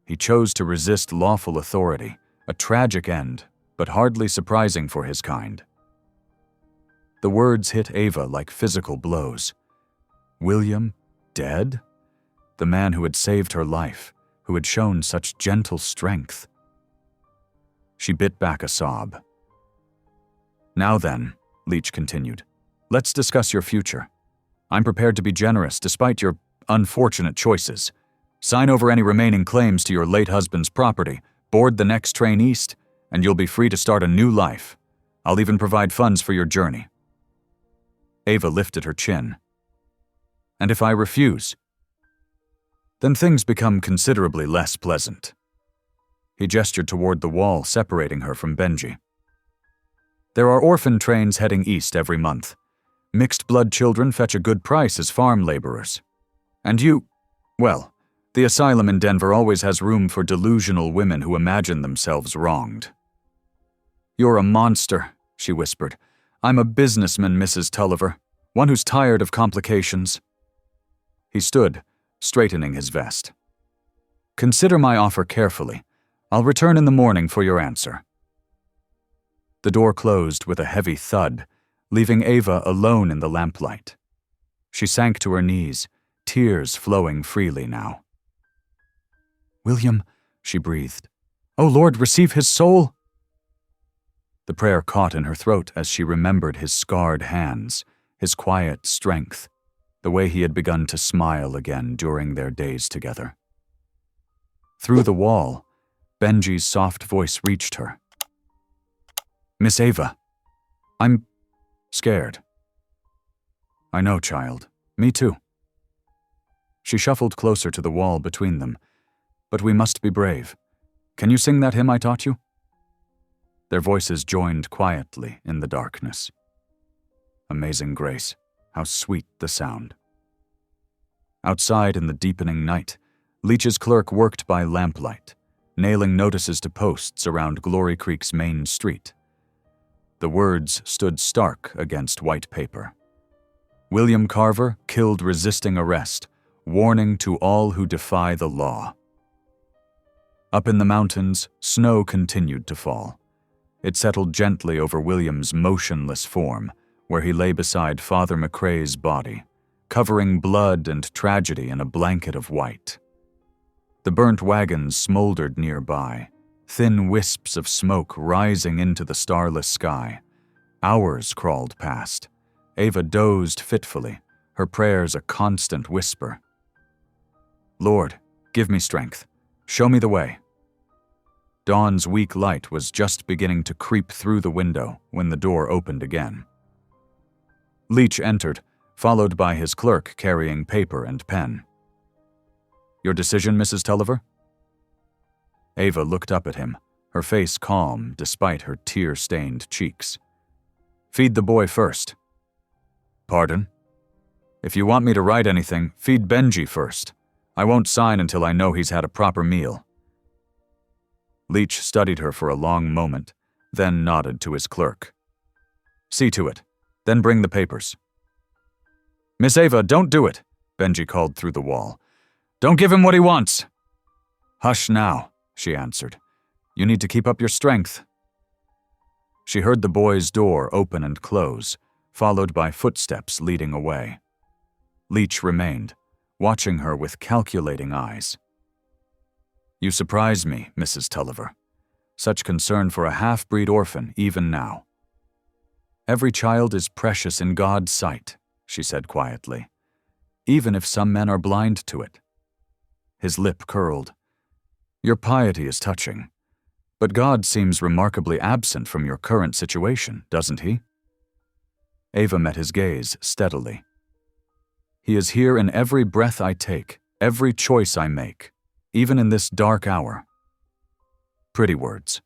He chose to resist lawful authority, a tragic end, but hardly surprising for his kind. The words hit Ava like physical blows. William dead? The man who had saved her life, who had shown such gentle strength. She bit back a sob. "Now then," Leach continued, "let's discuss your future. I'm prepared to be generous despite your unfortunate choices. Sign over any remaining claims to your late husband's property, board the next train east, and you'll be free to start a new life. I'll even provide funds for your journey." Ava lifted her chin. "And if I refuse?" "Then things become considerably less pleasant." He gestured toward the wall separating her from Benji. "There are orphan trains heading east every month. Mixed-blood children fetch a good price as farm laborers. And well, the asylum in Denver always has room for delusional women who imagine themselves wronged." "You're a monster," she whispered. "I'm a businessman, Mrs. Tulliver, one who's tired of complications." He stood, straightening his vest. "Consider my offer carefully. I'll return in the morning for your answer." The door closed with a heavy thud, leaving Ava alone in the lamplight. She sank to her knees, tears flowing freely now. "William," she breathed. "Oh Lord, receive his soul!" The prayer caught in her throat as she remembered his scarred hands, his quiet strength, the way he had begun to smile again during their days together. Through the wall, Benji's soft voice reached her. "Miss Ava, I'm scared." I know, child. Me too. She shuffled closer to the wall between them. But we must be brave. Can you sing that hymn I taught you? Their voices joined quietly in the darkness. Amazing grace, how sweet the sound. Outside in the deepening night, Leach's clerk worked by lamplight, nailing notices to posts around Glory Creek's main street. The words stood stark against white paper. William Carver killed resisting arrest, warning to all who defy the law. Up in the mountains, snow continued to fall. It settled gently over William's motionless form, where he lay beside Father McRae's body, covering blood and tragedy in a blanket of white. The burnt wagons smoldered nearby, thin wisps of smoke rising into the starless sky. Hours crawled past. Ava dozed fitfully, her prayers a constant whisper. Lord, give me strength. Show me the way. Dawn's weak light was just beginning to creep through the window when the door opened again. Leach entered, followed by his clerk carrying paper and pen. Your decision, Mrs. Tulliver? Ava looked up at him, her face calm despite her tear-stained cheeks. Feed the boy first. Pardon? If you want me to write anything, feed Benji first. I won't sign until I know he's had a proper meal. Leach studied her for a long moment, then nodded to his clerk. See to it, then bring the papers. Miss Ava, don't do it, Benji called through the wall. Don't give him what he wants. Hush now, she answered. You need to keep up your strength. She heard the boy's door open and close, followed by footsteps leading away. Leach remained, watching her with calculating eyes. You surprise me, Mrs. Tulliver. Such concern for a half-breed orphan even now. Every child is precious in God's sight, she said quietly, even if some men are blind to it. His lip curled. Your piety is touching, but God seems remarkably absent from your current situation, doesn't he? Ava met his gaze steadily. He is here in every breath I take, every choice I make, even in this dark hour. Pretty words.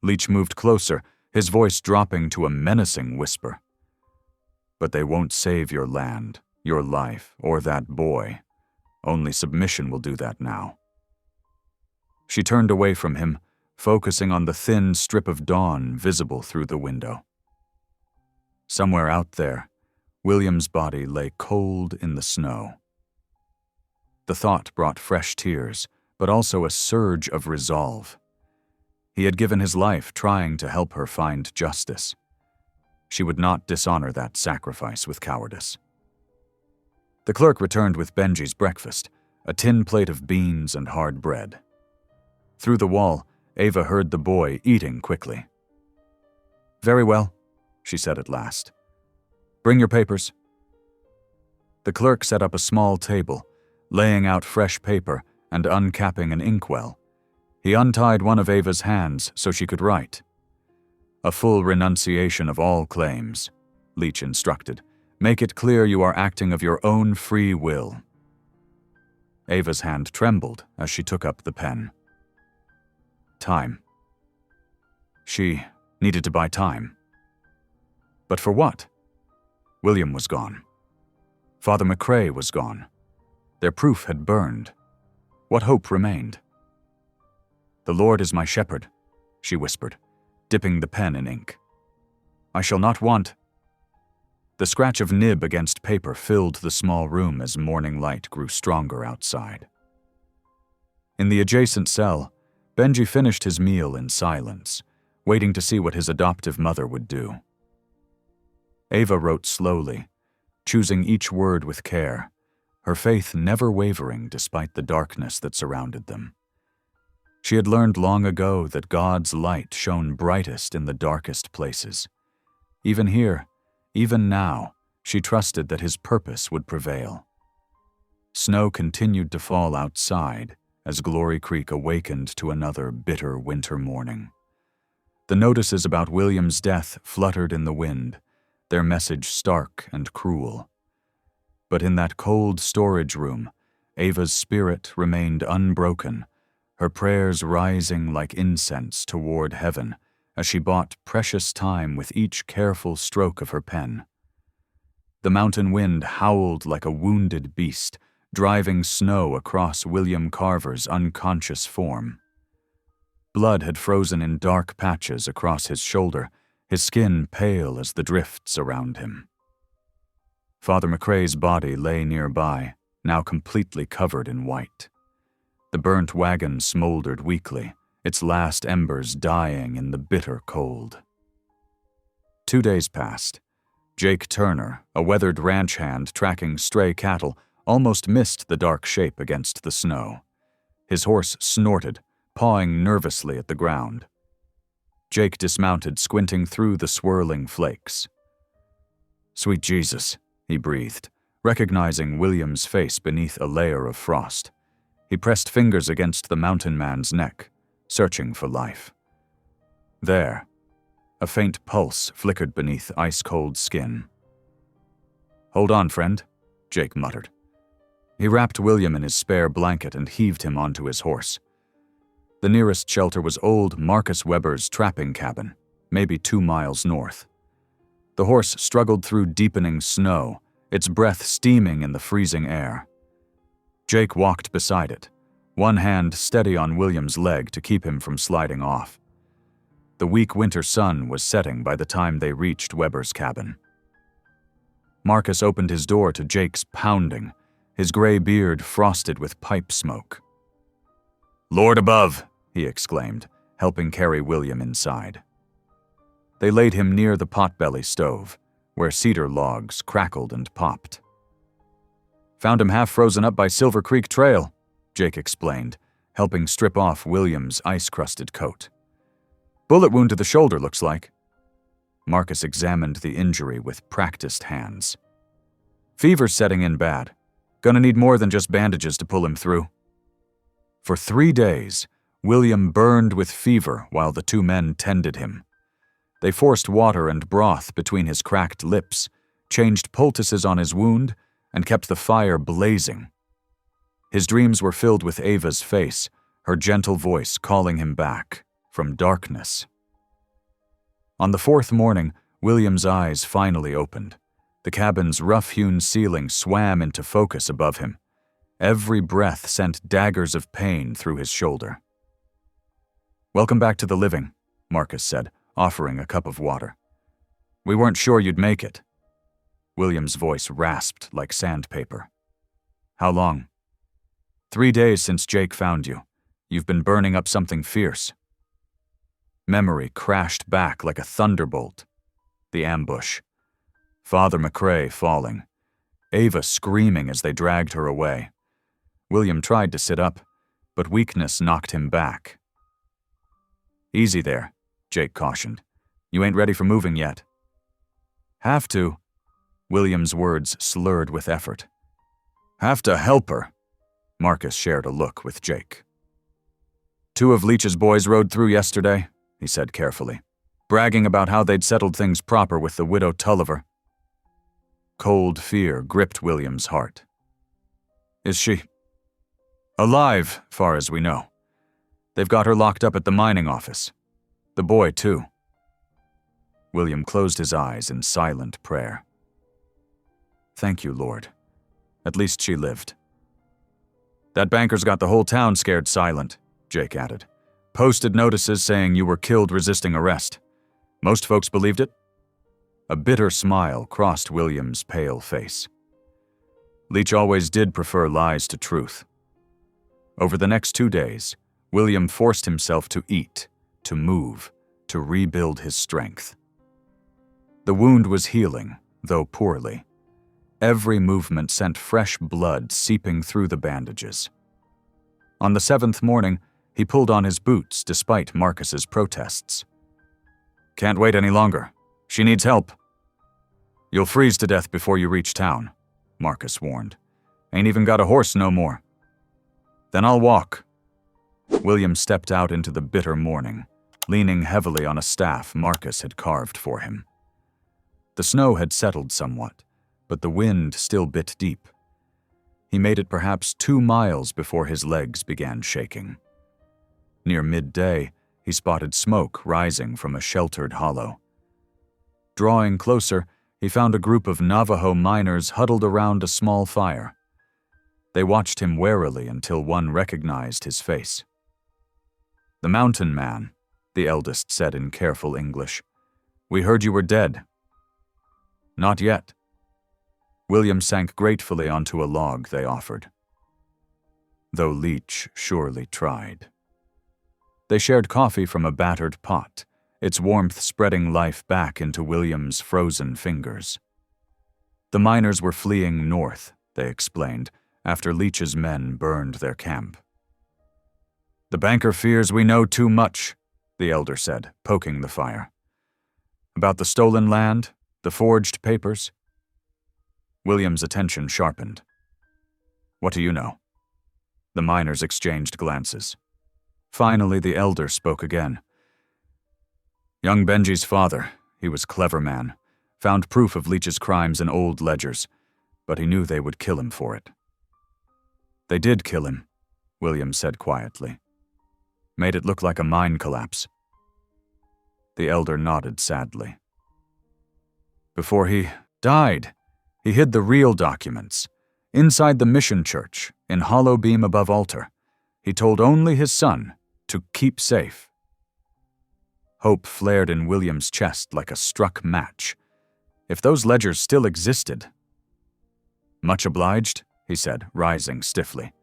Leach moved closer, his voice dropping to a menacing whisper. But they won't save your land, your life, or that boy. Only submission will do that now. She turned away from him, focusing on the thin strip of dawn visible through the window. Somewhere out there, William's body lay cold in the snow. The thought brought fresh tears, but also a surge of resolve. He had given his life trying to help her find justice. She would not dishonor that sacrifice with cowardice. The clerk returned with Benji's breakfast, a tin plate of beans and hard bread. Through the wall, Ava heard the boy eating quickly. Very well, she said at last. Bring your papers. The clerk set up a small table, laying out fresh paper and uncapping an inkwell. He untied one of Ava's hands so she could write. A full renunciation of all claims, Leach instructed. Make it clear you are acting of your own free will. Ava's hand trembled as she took up the pen. Time. She needed to buy time. But for what? William was gone. Father McRae was gone. Their proof had burned. What hope remained? The Lord is my shepherd, she whispered, dipping the pen in ink. I shall not want. The scratch of nib against paper filled the small room as morning light grew stronger outside. In the adjacent cell, Benji finished his meal in silence, waiting to see what his adoptive mother would do. Ava wrote slowly, choosing each word with care, her faith never wavering despite the darkness that surrounded them. She had learned long ago that God's light shone brightest in the darkest places. Even here, even now, she trusted that his purpose would prevail. Snow continued to fall outside as Glory Creek awakened to another bitter winter morning. The notices about William's death fluttered in the wind, their message stark and cruel. But in that cold storage room, Ava's spirit remained unbroken, her prayers rising like incense toward heaven as she bought precious time with each careful stroke of her pen. The mountain wind howled like a wounded beast, driving snow across William Carver's unconscious form. Blood had frozen in dark patches across his shoulder, his skin pale as the drifts around him. Father McRae's body lay nearby, now completely covered in white. The burnt wagon smoldered weakly, its last embers dying in the bitter cold. 2 days passed. Jake Turner, a weathered ranch hand tracking stray cattle, almost missed the dark shape against the snow. His horse snorted, pawing nervously at the ground. Jake dismounted, squinting through the swirling flakes. "Sweet Jesus," he breathed, recognizing William's face beneath a layer of frost. He pressed fingers against the mountain man's neck, searching for life. There, a faint pulse flickered beneath ice-cold skin. "Hold on, friend," Jake muttered. He wrapped William in his spare blanket and heaved him onto his horse. The nearest shelter was old Marcus Weber's trapping cabin, maybe 2 miles north. The horse struggled through deepening snow, its breath steaming in the freezing air. Jake walked beside it, one hand steady on William's leg to keep him from sliding off. The weak winter sun was setting by the time they reached Weber's cabin. Marcus opened his door to Jake's pounding, his gray beard frosted with pipe smoke. "Lord above," he exclaimed, helping carry William inside. They laid him near the potbelly stove, where cedar logs crackled and popped. "Found him half frozen up by Silver Creek Trail," Jake explained, helping strip off William's ice-crusted coat. "Bullet wound to the shoulder, looks like." Marcus examined the injury with practiced hands. "Fever's setting in bad. Gonna need more than just bandages to pull him through." For 3 days, William burned with fever while the 2 men tended him. They forced water and broth between his cracked lips, changed poultices on his wound, and kept the fire blazing. His dreams were filled with Ava's face, her gentle voice calling him back from darkness. On the 4th morning, William's eyes finally opened. The cabin's rough-hewn ceiling swam into focus above him. Every breath sent daggers of pain through his shoulder. "Welcome back to the living," Marcus said, offering a cup of water. "We weren't sure you'd make it." William's voice rasped like sandpaper. "How long?" 3 days since Jake found you. You've been burning up something fierce." Memory crashed back like a thunderbolt. The ambush. Father McRae falling. Ava screaming as they dragged her away. William tried to sit up, but weakness knocked him back. "Easy there," Jake cautioned. "You ain't ready for moving yet." "Have to." William's words slurred with effort. "Have to help her." Marcus shared a look with Jake. "2 of Leach's boys rode through yesterday," he said carefully, bragging about how they'd settled things proper with the widow Tulliver. Cold fear gripped William's heart. "Is she?" "Alive, far as we know. They've got her locked up at the mining office. The boy, too." William closed his eyes in silent prayer. "Thank you, Lord. At least she lived." "That banker's got the whole town scared silent," Jake added. "Posted notices saying you were killed resisting arrest. Most folks believed it." A bitter smile crossed William's pale face. Leach always did prefer lies to truth. Over the next 2 days, William forced himself to eat, to move, to rebuild his strength. The wound was healing, though poorly. Every movement sent fresh blood seeping through the bandages. On the 7th morning, he pulled on his boots despite Marcus's protests. "Can't wait any longer. She needs help." "You'll freeze to death before you reach town," Marcus warned. "Ain't even got a horse no more." "Then I'll walk." William stepped out into the bitter morning, leaning heavily on a staff Marcus had carved for him. The snow had settled somewhat, but the wind still bit deep. He made it perhaps 2 miles before his legs began shaking. Near midday, he spotted smoke rising from a sheltered hollow. Drawing closer, he found a group of Navajo miners huddled around a small fire. They watched him warily until one recognized his face. "The mountain man," the eldest said in careful English. "We heard you were dead." "Not yet." William sank gratefully onto a log they offered. Though Leach surely tried. They shared coffee from a battered pot, its warmth spreading life back into William's frozen fingers. The miners were fleeing north, they explained, after Leach's men burned their camp. "The banker fears we know too much," the elder said, poking the fire. "About the stolen land, the forged papers?" William's attention sharpened. "What do you know?" The miners exchanged glances. Finally, the elder spoke again. "Young Benji's father, he was a clever man, found proof of Leach's crimes in old ledgers, but he knew they would kill him for it." "They did kill him," William said quietly. "Made it look like a mine collapse." The elder nodded sadly. "Before he died, he hid the real documents, inside the mission church, in hollow beam above altar. He told only his son to keep safe." Hope flared in William's chest like a struck match. If those ledgers still existed— "Much obliged," he said, rising stiffly.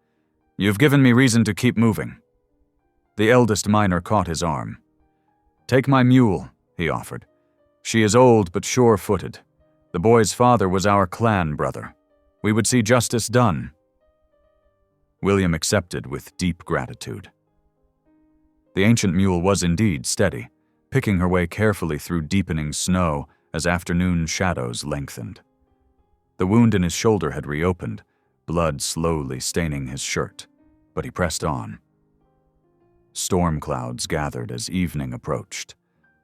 "You've given me reason to keep moving." The eldest miner caught his arm. "Take my mule," he offered. "She is old but sure-footed. The boy's father was our clan brother. We would see justice done." William accepted with deep gratitude. The ancient mule was indeed steady, picking her way carefully through deepening snow as afternoon shadows lengthened. The wound in his shoulder had reopened, blood slowly staining his shirt, but he pressed on. Storm clouds gathered as evening approached.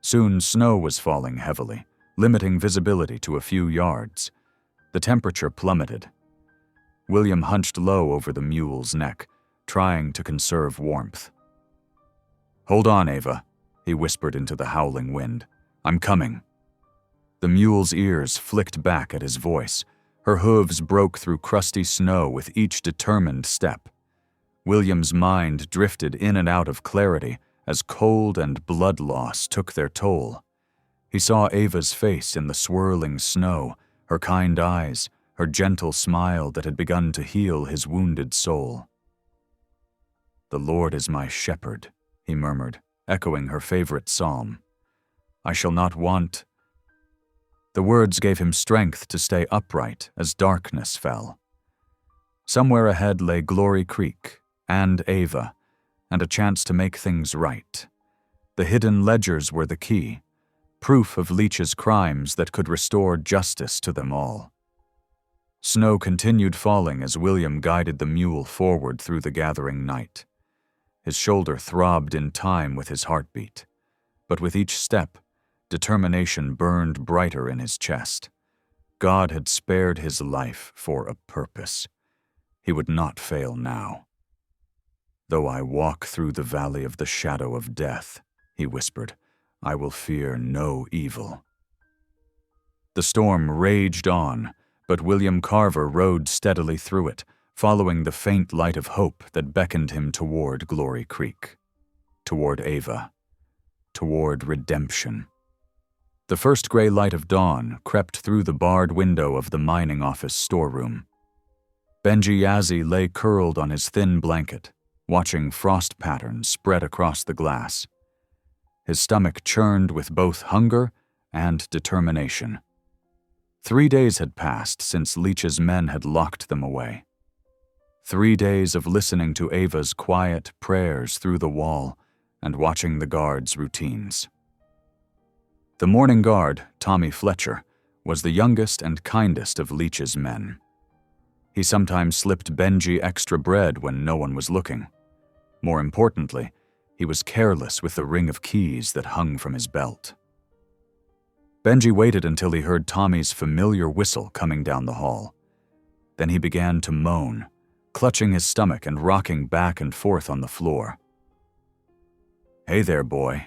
Soon snow was falling heavily, limiting visibility to a few yards. The temperature plummeted. William hunched low over the mule's neck, trying to conserve warmth. "Hold on, Ava," he whispered into the howling wind. "I'm coming." The mule's ears flicked back at his voice. Her hooves broke through crusty snow with each determined step. William's mind drifted in and out of clarity as cold and blood loss took their toll. He saw Ava's face in the swirling snow, her kind eyes, her gentle smile that had begun to heal his wounded soul. "The Lord is my shepherd," he murmured, echoing her favorite psalm. "I shall not want—" The words gave him strength to stay upright as darkness fell. Somewhere ahead lay Glory Creek and Ava, and a chance to make things right. The hidden ledgers were the key, proof of Leach's crimes that could restore justice to them all. Snow continued falling as William guided the mule forward through the gathering night. His shoulder throbbed in time with his heartbeat, but with each step, determination burned brighter in his chest. God had spared his life for a purpose. He would not fail now. "Though I walk through the valley of the shadow of death," he whispered, "I will fear no evil." The storm raged on, but William Carver rode steadily through it, following the faint light of hope that beckoned him toward Glory Creek, toward Ava, toward redemption. The first gray light of dawn crept through the barred window of the mining office storeroom. Benji Yazzie lay curled on his thin blanket, watching frost patterns spread across the glass. His stomach churned with both hunger and determination. 3 days had passed since Leach's men had locked them away. 3 days of listening to Ava's quiet prayers through the wall and watching the guards' routines. The morning guard, Tommy Fletcher, was the youngest and kindest of Leach's men. He sometimes slipped Benji extra bread when no one was looking. More importantly, he was careless with the ring of keys that hung from his belt. Benji waited until he heard Tommy's familiar whistle coming down the hall. Then he began to moan, clutching his stomach and rocking back and forth on the floor. "Hey there, boy.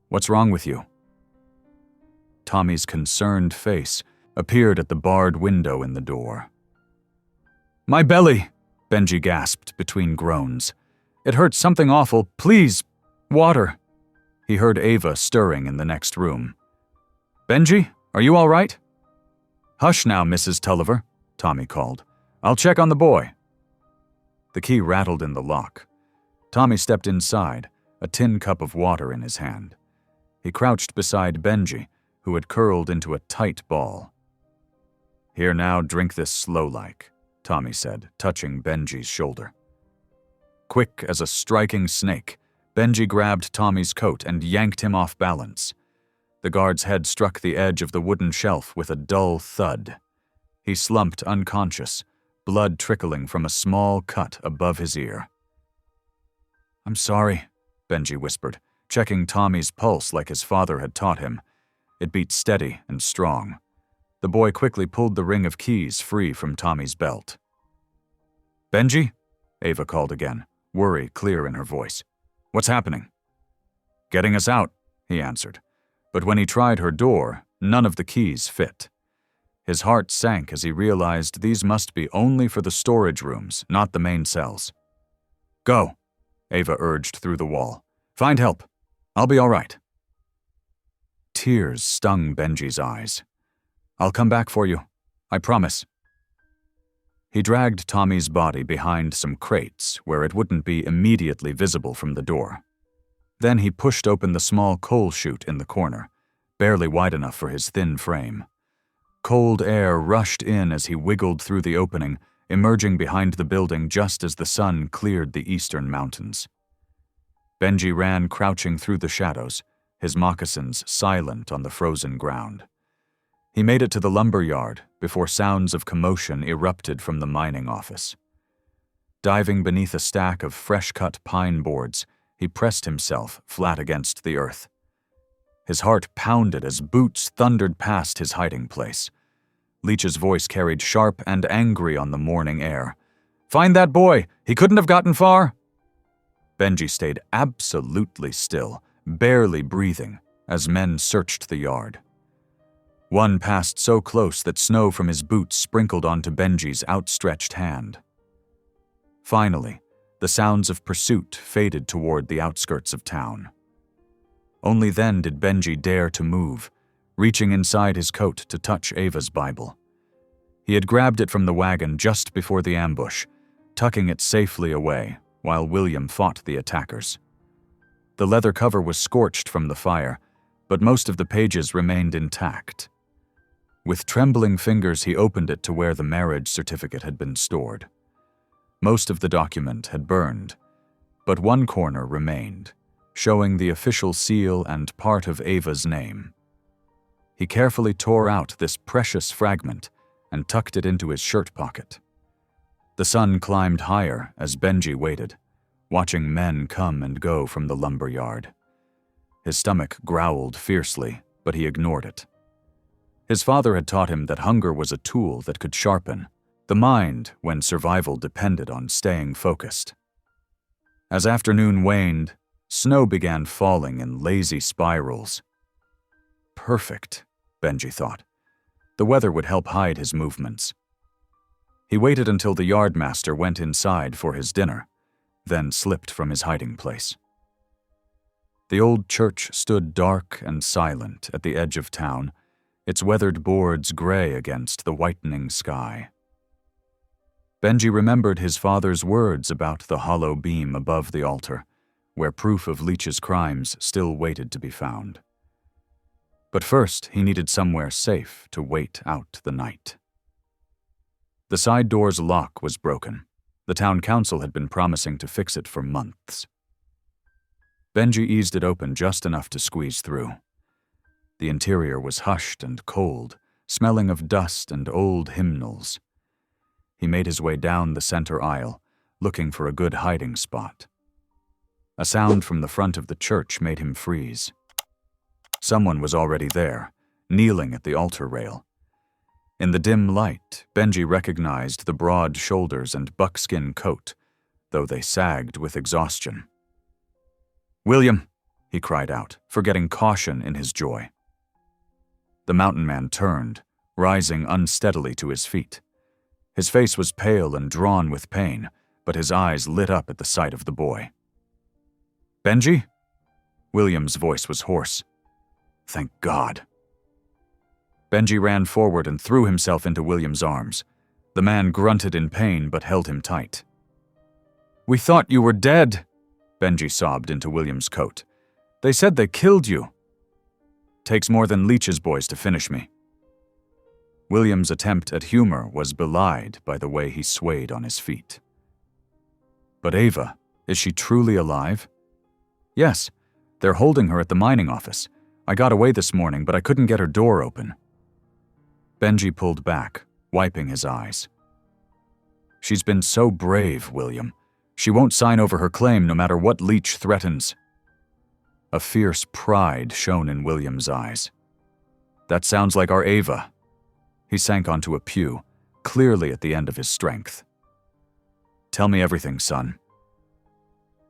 What's wrong with you?" Tommy's concerned face appeared at the barred window in the door. "My belly," Benji gasped between groans. "It hurts something awful. Please, water." He heard Ava stirring in the next room. "Benji, are you all right?" "Hush now, Mrs. Tulliver," Tommy called. "I'll check on the boy." The key rattled in the lock. Tommy stepped inside, a tin cup of water in his hand. He crouched beside Benji, who had curled into a tight ball. "Here now, drink this slow-like," Tommy said, touching Benji's shoulder. Quick as a striking snake, Benji grabbed Tommy's coat and yanked him off balance. The guard's head struck the edge of the wooden shelf with a dull thud. He slumped unconscious, blood trickling from a small cut above his ear. "I'm sorry," Benji whispered, checking Tommy's pulse like his father had taught him. It beat steady and strong. The boy quickly pulled the ring of keys free from Tommy's belt. "Benji?" Ava called again, worry clear in her voice. "What's happening?" "Getting us out," he answered. But when he tried her door, none of the keys fit. His heart sank as he realized these must be only for the storage rooms, not the main cells. "Go," Ava urged through the wall. "Find help. I'll be all right." Tears stung Benji's eyes. "I'll come back for you. I promise." He dragged Tommy's body behind some crates where it wouldn't be immediately visible from the door. Then he pushed open the small coal chute in the corner, barely wide enough for his thin frame. Cold air rushed in as he wiggled through the opening, emerging behind the building just as the sun cleared the eastern mountains. Benji ran crouching through the shadows, his moccasins silent on the frozen ground. He made it to the lumber yard before sounds of commotion erupted from the mining office. Diving beneath a stack of fresh-cut pine boards, he pressed himself flat against the earth. His heart pounded as boots thundered past his hiding place. Leach's voice carried sharp and angry on the morning air. "Find that boy! He couldn't have gotten far!" Benji stayed absolutely still, barely breathing, as men searched the yard. One passed so close that snow from his boots sprinkled onto Benji's outstretched hand. Finally, the sounds of pursuit faded toward the outskirts of town. Only then did Benji dare to move, reaching inside his coat to touch Ava's Bible. He had grabbed it from the wagon just before the ambush, tucking it safely away while William fought the attackers. The leather cover was scorched from the fire, but most of the pages remained intact. With trembling fingers, he opened it to where the marriage certificate had been stored. Most of the document had burned, but one corner remained, showing the official seal and part of Ava's name. He carefully tore out this precious fragment and tucked it into his shirt pocket. The sun climbed higher as Benji waited, watching men come and go from the lumber yard. His stomach growled fiercely, but he ignored it. His father had taught him that hunger was a tool that could sharpen the mind when survival depended on staying focused. As afternoon waned, snow began falling in lazy spirals. Perfect, Benji thought. The weather would help hide his movements. He waited until the yardmaster went inside for his dinner, then slipped from his hiding place. The old church stood dark and silent at the edge of town, its weathered boards gray against the whitening sky. Benji remembered his father's words about the hollow beam above the altar, where proof of Leach's crimes still waited to be found. But first, he needed somewhere safe to wait out the night. The side door's lock was broken. The town council had been promising to fix it for months. Benji eased it open just enough to squeeze through. The interior was hushed and cold, smelling of dust and old hymnals. He made his way down the center aisle, looking for a good hiding spot. A sound from the front of the church made him freeze. Someone was already there, kneeling at the altar rail. In the dim light, Benji recognized the broad shoulders and buckskin coat, though they sagged with exhaustion. "William!" he cried out, forgetting caution in his joy. The mountain man turned, rising unsteadily to his feet. His face was pale and drawn with pain, but his eyes lit up at the sight of the boy. "Benji?" William's voice was hoarse. "Thank God." Benji ran forward and threw himself into William's arms. The man grunted in pain but held him tight. "We thought you were dead," Benji sobbed into William's coat. "They said they killed you." "Takes more than Leech's boys to finish me." William's attempt at humor was belied by the way he swayed on his feet. "But Ava, is she truly alive?" "Yes, they're holding her at the mining office. I got away this morning, but I couldn't get her door open." Benji pulled back, wiping his eyes. "She's been so brave, William. She won't sign over her claim no matter what Leech threatens." A fierce pride shone in William's eyes. "That sounds like our Ava." He sank onto a pew, clearly at the end of his strength. "Tell me everything, son."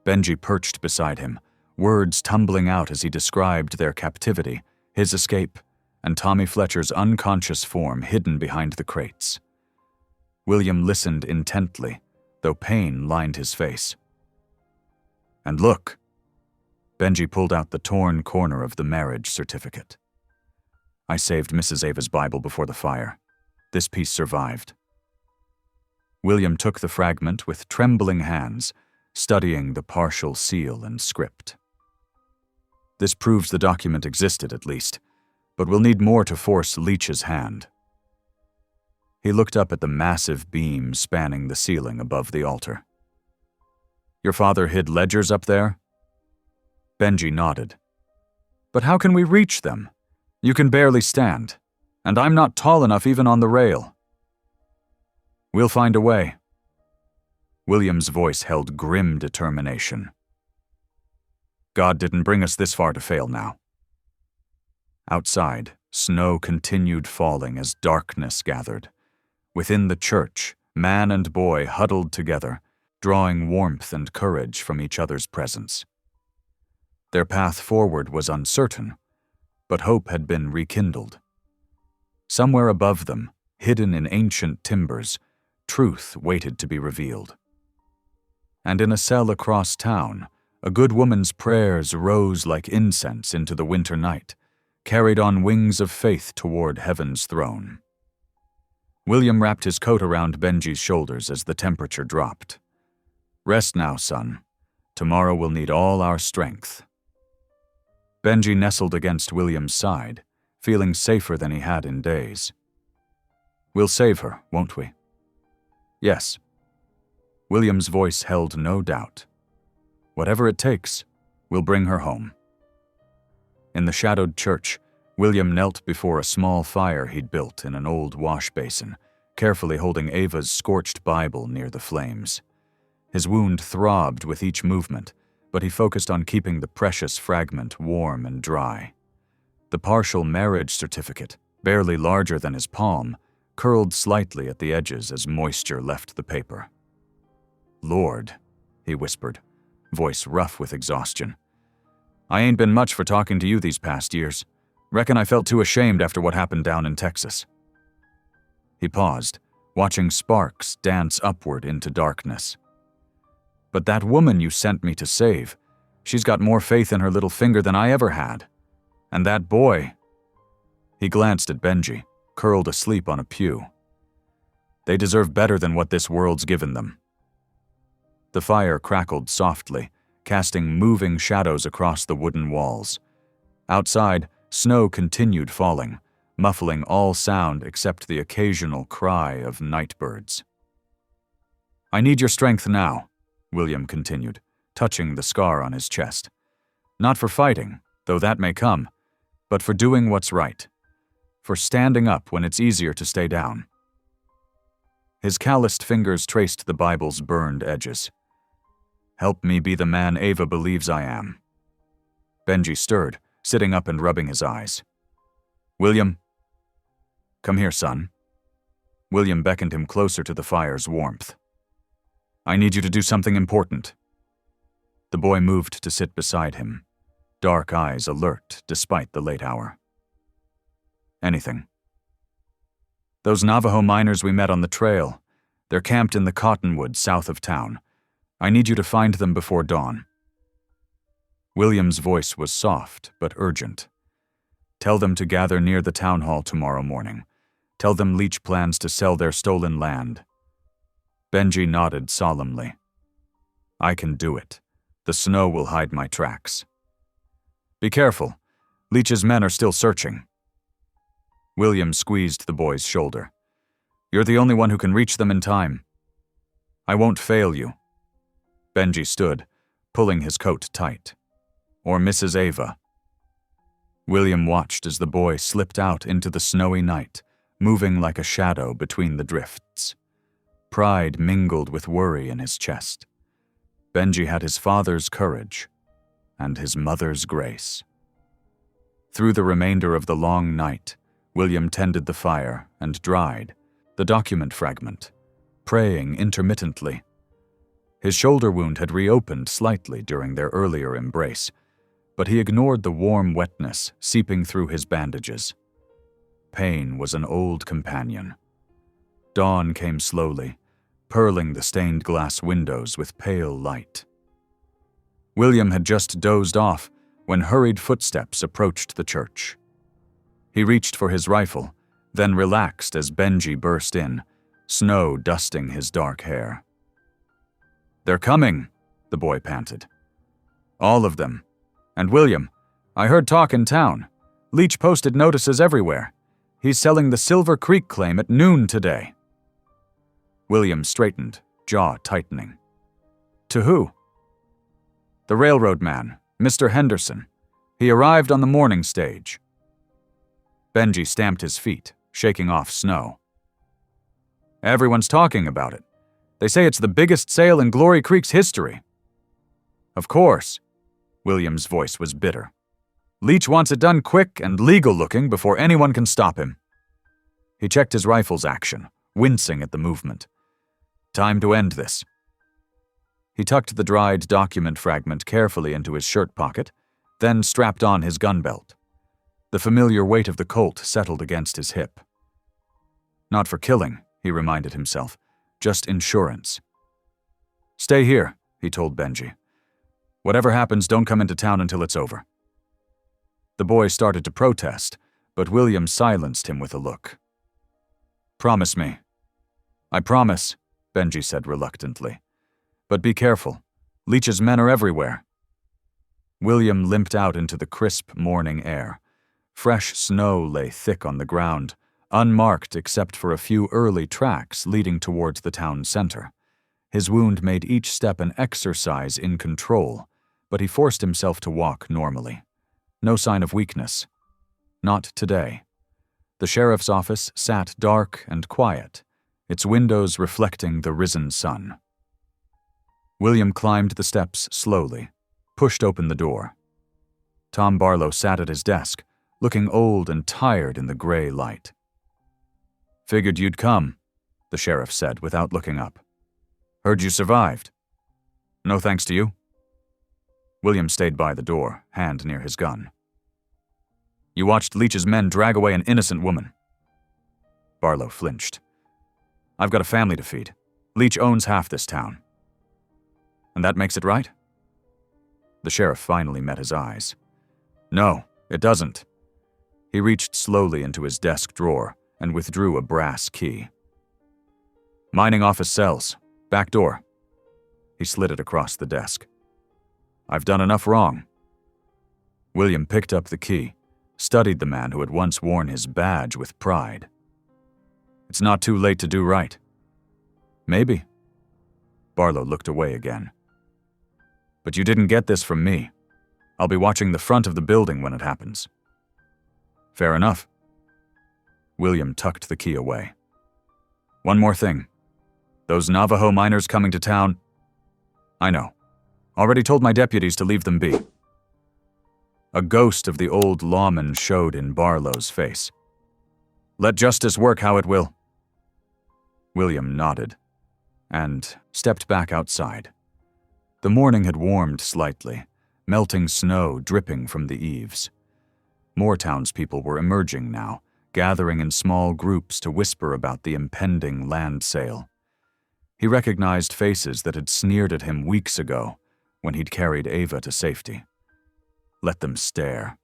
Benji perched beside him, words tumbling out as he described their captivity, his escape, and Tommy Fletcher's unconscious form hidden behind the crates. William listened intently, though pain lined his face. "And look." Benji pulled out the torn corner of the marriage certificate. "I saved Mrs. Ava's Bible before the fire. This piece survived." William took the fragment with trembling hands, studying the partial seal and script. "This proves the document existed, at least, but we'll need more to force Leech's hand." He looked up at the massive beam spanning the ceiling above the altar. "Your father hid ledgers up there?" Benji nodded. "But how can we reach them? You can barely stand, and I'm not tall enough even on the rail." "We'll find a way." William's voice held grim determination. "God didn't bring us this far to fail now." Outside, snow continued falling as darkness gathered. Within the church, man and boy huddled together, drawing warmth and courage from each other's presence. Their path forward was uncertain, but hope had been rekindled. Somewhere above them, hidden in ancient timbers, truth waited to be revealed. And in a cell across town, a good woman's prayers rose like incense into the winter night, carried on wings of faith toward heaven's throne. William wrapped his coat around Benji's shoulders as the temperature dropped. "Rest now, son. Tomorrow we'll need all our strength." Benji nestled against William's side, feeling safer than he had in days. "We'll save her, won't we?" "Yes." William's voice held no doubt. "Whatever it takes, we'll bring her home." In the shadowed church, William knelt before a small fire he'd built in an old wash basin, carefully holding Ava's scorched Bible near the flames. His wound throbbed with each movement, but he focused on keeping the precious fragment warm and dry. The partial marriage certificate, barely larger than his palm, curled slightly at the edges as moisture left the paper. "Lord," he whispered, voice rough with exhaustion. "I ain't been much for talking to you these past years. Reckon I felt too ashamed after what happened down in Texas." He paused, watching sparks dance upward into darkness. "But that woman you sent me to save, she's got more faith in her little finger than I ever had. And that boy—" He glanced at Benji, curled asleep on a pew. "They deserve better than what this world's given them." The fire crackled softly, casting moving shadows across the wooden walls. Outside, snow continued falling, muffling all sound except the occasional cry of night birds. "I need your strength now," William continued, touching the scar on his chest. "Not for fighting, though that may come, but for doing what's right. For standing up when it's easier to stay down." His calloused fingers traced the Bible's burned edges. "Help me be the man Ava believes I am." Benji stirred, sitting up and rubbing his eyes. William, come here, son. William beckoned him closer to the fire's warmth. I need you to do something important. The boy moved to sit beside him, dark eyes alert despite the late hour. Anything. Those Navajo miners we met on the trail, they're camped in the cottonwoods south of town. I need you to find them before dawn. William's voice was soft but urgent. Tell them to gather near the town hall tomorrow morning. Tell them Leach plans to sell their stolen land. Benji nodded solemnly. I can do it. The snow will hide my tracks. Be careful. Leach's men are still searching. William squeezed the boy's shoulder. You're the only one who can reach them in time. I won't fail you. Benji stood, pulling his coat tight. Or Mrs. Ava. William watched as the boy slipped out into the snowy night, moving like a shadow between the drifts. Pride mingled with worry in his chest. Benji had his father's courage and his mother's grace. Through the remainder of the long night, William tended the fire and dried the document fragment, praying intermittently. His shoulder wound had reopened slightly during their earlier embrace, but he ignored the warm wetness seeping through his bandages. Pain was an old companion. Dawn came slowly, pearling the stained glass windows with pale light. William had just dozed off when hurried footsteps approached the church. He reached for his rifle, then relaxed as Benji burst in, snow dusting his dark hair. They're coming, the boy panted. All of them. And William, I heard talk in town. Leach posted notices everywhere. He's selling the Silver Creek claim at noon today. William straightened, jaw tightening. To who? The railroad man, Mr. Henderson. He arrived on the morning stage. Benji stamped his feet, shaking off snow. Everyone's talking about it. They say it's the biggest sale in Glory Creek's history. Of course. William's voice was bitter. Leach wants it done quick and legal-looking before anyone can stop him. He checked his rifle's action, wincing at the movement. Time to end this. He tucked the dried document fragment carefully into his shirt pocket, then strapped on his gun belt. The familiar weight of the Colt settled against his hip. Not for killing, he reminded himself, just insurance. Stay here, he told Benji. Whatever happens, don't come into town until it's over. The boy started to protest, but William silenced him with a look. Promise me. I promise, Benji said reluctantly. But be careful. Leach's men are everywhere. William limped out into the crisp morning air. Fresh snow lay thick on the ground, unmarked except for a few early tracks leading towards the town center. His wound made each step an exercise in control, but he forced himself to walk normally. No sign of weakness. Not today. The sheriff's office sat dark and quiet, its windows reflecting the risen sun. William climbed the steps slowly, pushed open the door. Tom Barlow sat at his desk, looking old and tired in the gray light. Figured you'd come, the sheriff said without looking up. Heard you survived. No thanks to you. William stayed by the door, hand near his gun. You watched Leach's men drag away an innocent woman. Barlow flinched. I've got a family to feed. Leach owns half this town. And that makes it right? The sheriff finally met his eyes. No, it doesn't. He reached slowly into his desk drawer and withdrew a brass key. Mining office cells. Back door. He slid it across the desk. I've done enough wrong. William picked up the key, studied the man who had once worn his badge with pride. It's not too late to do right. Maybe. Barlow looked away again. But you didn't get this from me. I'll be watching the front of the building when it happens. Fair enough. William tucked the key away. One more thing. Those Navajo miners coming to town... I know. Already told my deputies to leave them be. A ghost of the old lawman showed in Barlow's face. "Let justice work how it will." William nodded and stepped back outside. The morning had warmed slightly, melting snow dripping from the eaves. More townspeople were emerging now, gathering in small groups to whisper about the impending land sale. He recognized faces that had sneered at him weeks ago when he'd carried Ava to safety. Let them stare.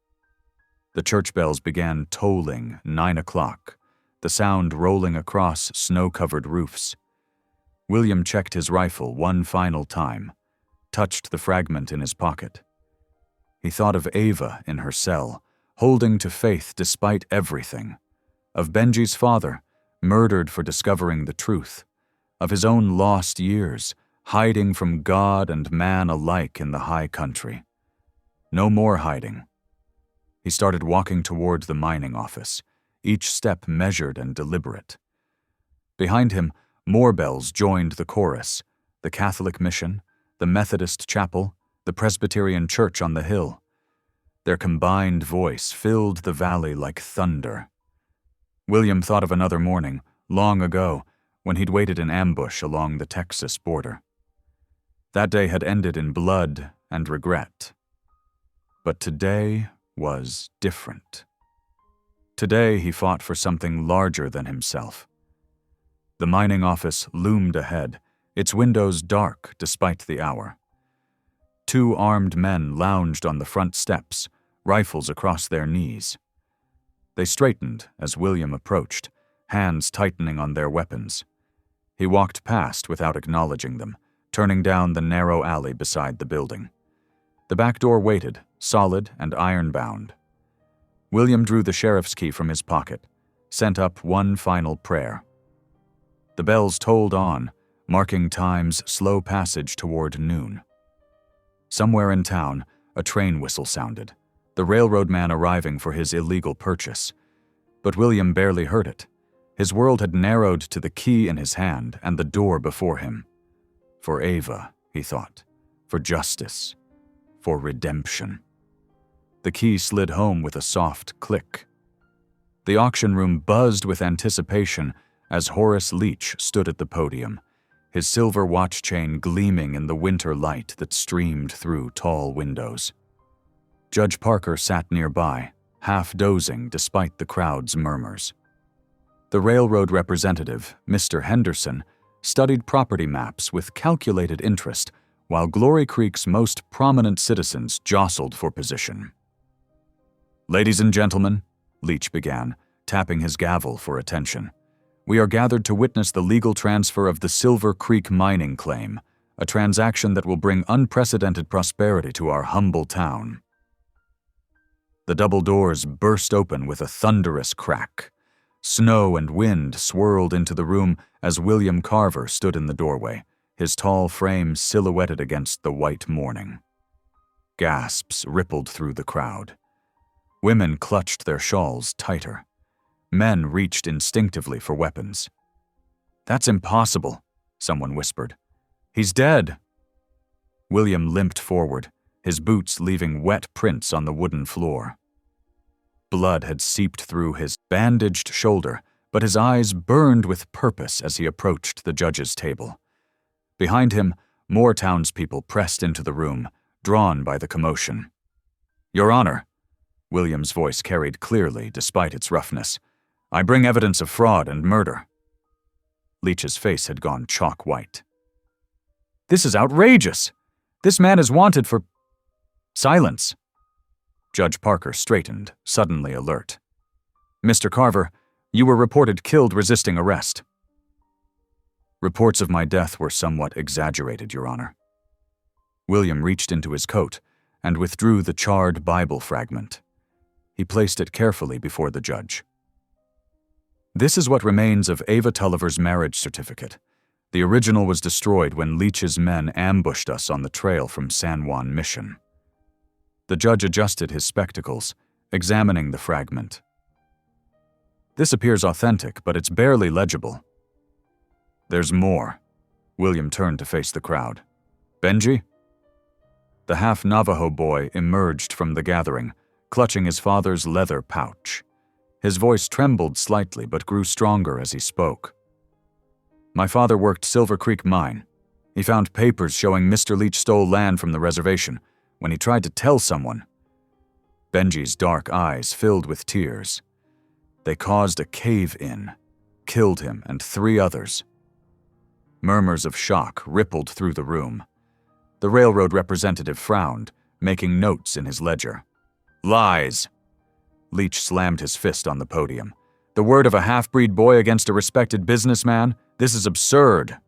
The church bells began tolling 9 o'clock, the sound rolling across snow-covered roofs. William checked his rifle one final time, touched the fragment in his pocket. He thought of Ava in her cell, holding to faith despite everything, of Benji's father, murdered for discovering the truth, of his own lost years, hiding from God and man alike in the high country. No more hiding. He started walking toward the mining office, each step measured and deliberate. Behind him, more bells joined the chorus, the Catholic mission, the Methodist chapel, the Presbyterian church on the hill. Their combined voice filled the valley like thunder. William thought of another morning, long ago, when he'd waited in ambush along the Texas border. That day had ended in blood and regret. But today was different. Today he fought for something larger than himself. The mining office loomed ahead, its windows dark despite the hour. 2 armed men lounged on the front steps, rifles across their knees. They straightened as William approached, hands tightening on their weapons. He walked past without acknowledging them, turning down the narrow alley beside the building. The back door waited, solid and iron-bound. William drew the sheriff's key from his pocket, sent up one final prayer. The bells tolled on, marking time's slow passage toward noon. Somewhere in town, a train whistle sounded, the railroad man arriving for his illegal purchase. But William barely heard it. His world had narrowed to the key in his hand and the door before him. For Ava, he thought. For justice. For redemption. The key slid home with a soft click. The auction room buzzed with anticipation as Horace Leach stood at the podium, his silver watch chain gleaming in the winter light that streamed through tall windows. Judge Parker sat nearby, half dozing despite the crowd's murmurs. The railroad representative, Mr. Henderson, studied property maps with calculated interest while Glory Creek's most prominent citizens jostled for position. "Ladies and gentlemen," Leach began, tapping his gavel for attention, "we are gathered to witness the legal transfer of the Silver Creek mining claim, a transaction that will bring unprecedented prosperity to our humble town." The double doors burst open with a thunderous crack. Snow and wind swirled into the room as William Carver stood in the doorway, his tall frame silhouetted against the white morning. Gasps rippled through the crowd. Women clutched their shawls tighter. Men reached instinctively for weapons. "That's impossible," someone whispered. "He's dead." William limped forward, his boots leaving wet prints on the wooden floor. Blood had seeped through his bandaged shoulder, but his eyes burned with purpose as he approached the judge's table. Behind him, more townspeople pressed into the room, drawn by the commotion. "Your Honor," William's voice carried clearly despite its roughness, "I bring evidence of fraud and murder." Leach's face had gone chalk white. "This is outrageous! This man is wanted for—" "Silence!" Judge Parker straightened, suddenly alert. "Mr. Carver, you were reported killed resisting arrest." "Reports of my death were somewhat exaggerated, Your Honor." William reached into his coat and withdrew the charred Bible fragment. He placed it carefully before the judge. "This is what remains of Ava Tulliver's marriage certificate. The original was destroyed when Leach's men ambushed us on the trail from San Juan Mission." The judge adjusted his spectacles, examining the fragment. "This appears authentic, but it's barely legible." "There's more." William turned to face the crowd. "Benji?" The half-Navajo boy emerged from the gathering, clutching his father's leather pouch. His voice trembled slightly but grew stronger as he spoke. My father worked Silver Creek Mine. He found papers showing Mr. Leach stole land from the reservation. When he tried to tell someone, Benji's dark eyes filled with tears. They caused a cave-in, killed him and 3 others. Murmurs of shock rippled through the room. The railroad representative frowned, making notes in his ledger. Lies! Leach slammed his fist on the podium. The word of a half-breed boy against a respected businessman? This is absurd.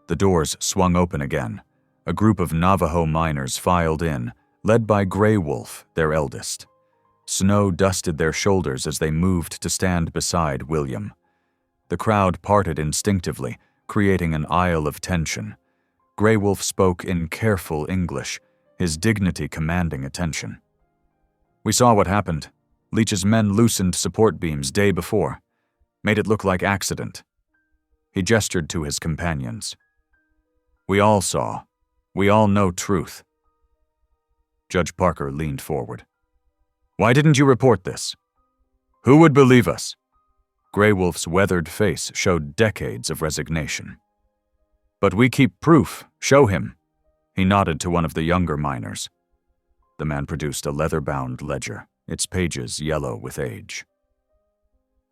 The doors swung open again. A group of Navajo miners filed in, led by Grey Wolf, their eldest. Snow dusted their shoulders as they moved to stand beside William. The crowd parted instinctively, creating an aisle of tension. Grey Wolf spoke in careful English, his dignity commanding attention. We saw what happened. Leach's men loosened support beams day before. Made it look like accident. He gestured to his companions. We all saw. We all know truth. Judge Parker leaned forward. Why didn't you report this? Who would believe us? Grey Wolf's weathered face showed decades of resignation. But we keep proof. Show him. He nodded to one of the younger miners. The man produced a leather-bound ledger, its pages yellow with age.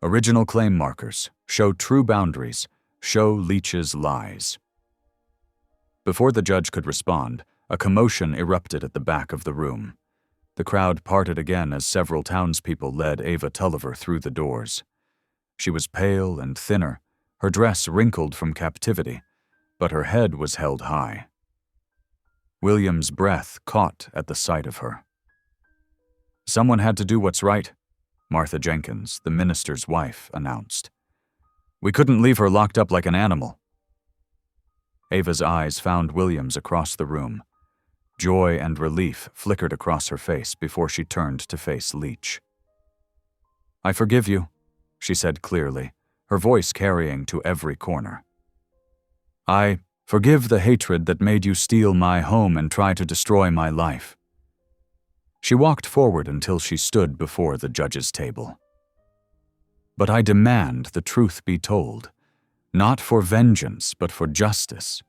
Original claim markers. Show true boundaries. Show Leach's lies. Before the judge could respond, a commotion erupted at the back of the room. The crowd parted again as several townspeople led Ava Tulliver through the doors. She was pale and thinner, her dress wrinkled from captivity, but her head was held high. William's breath caught at the sight of her. Someone had to do what's right, Martha Jenkins, the minister's wife, announced. We couldn't leave her locked up like an animal. Ava's eyes found William's across the room. Joy and relief flickered across her face before she turned to face Leach. I forgive you, she said clearly, her voice carrying to every corner. I forgive the hatred that made you steal my home and try to destroy my life. She walked forward until she stood before the judge's table. But I demand the truth be told, not for vengeance, but for justice,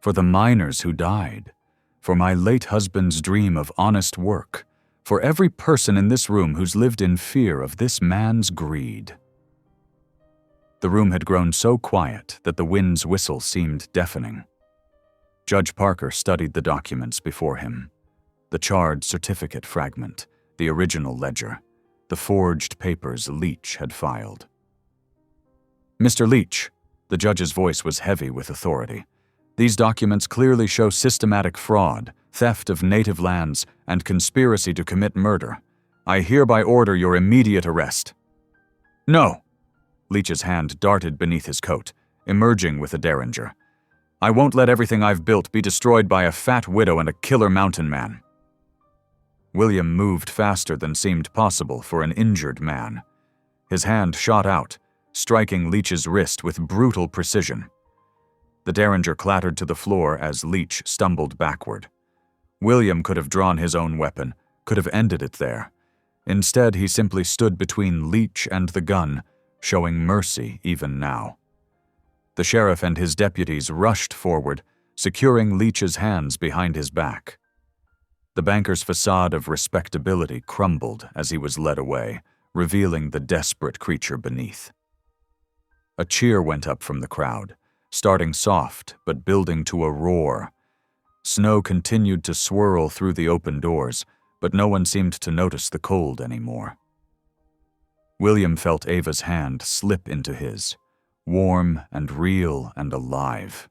for the miners who died, for my late husband's dream of honest work, for every person in this room who's lived in fear of this man's greed. The room had grown so quiet that the wind's whistle seemed deafening. Judge Parker studied the documents before him. The charred certificate fragment, the original ledger, the forged papers Leach had filed. Mr. Leach, the judge's voice was heavy with authority. These documents clearly show systematic fraud, theft of native lands, and conspiracy to commit murder. I hereby order your immediate arrest. No! Leach's hand darted beneath his coat, emerging with a derringer. I won't let everything I've built be destroyed by a fat widow and a killer mountain man. William moved faster than seemed possible for an injured man. His hand shot out, striking Leach's wrist with brutal precision. The derringer clattered to the floor as Leach stumbled backward. William could have drawn his own weapon, could have ended it there. Instead, he simply stood between Leach and the gun, showing mercy even now. The sheriff and his deputies rushed forward, securing Leach's hands behind his back. The banker's facade of respectability crumbled as he was led away, revealing the desperate creature beneath. A cheer went up from the crowd, starting soft but building to a roar. Snow continued to swirl through the open doors, but no one seemed to notice the cold anymore. William felt Ava's hand slip into his, warm and real and alive.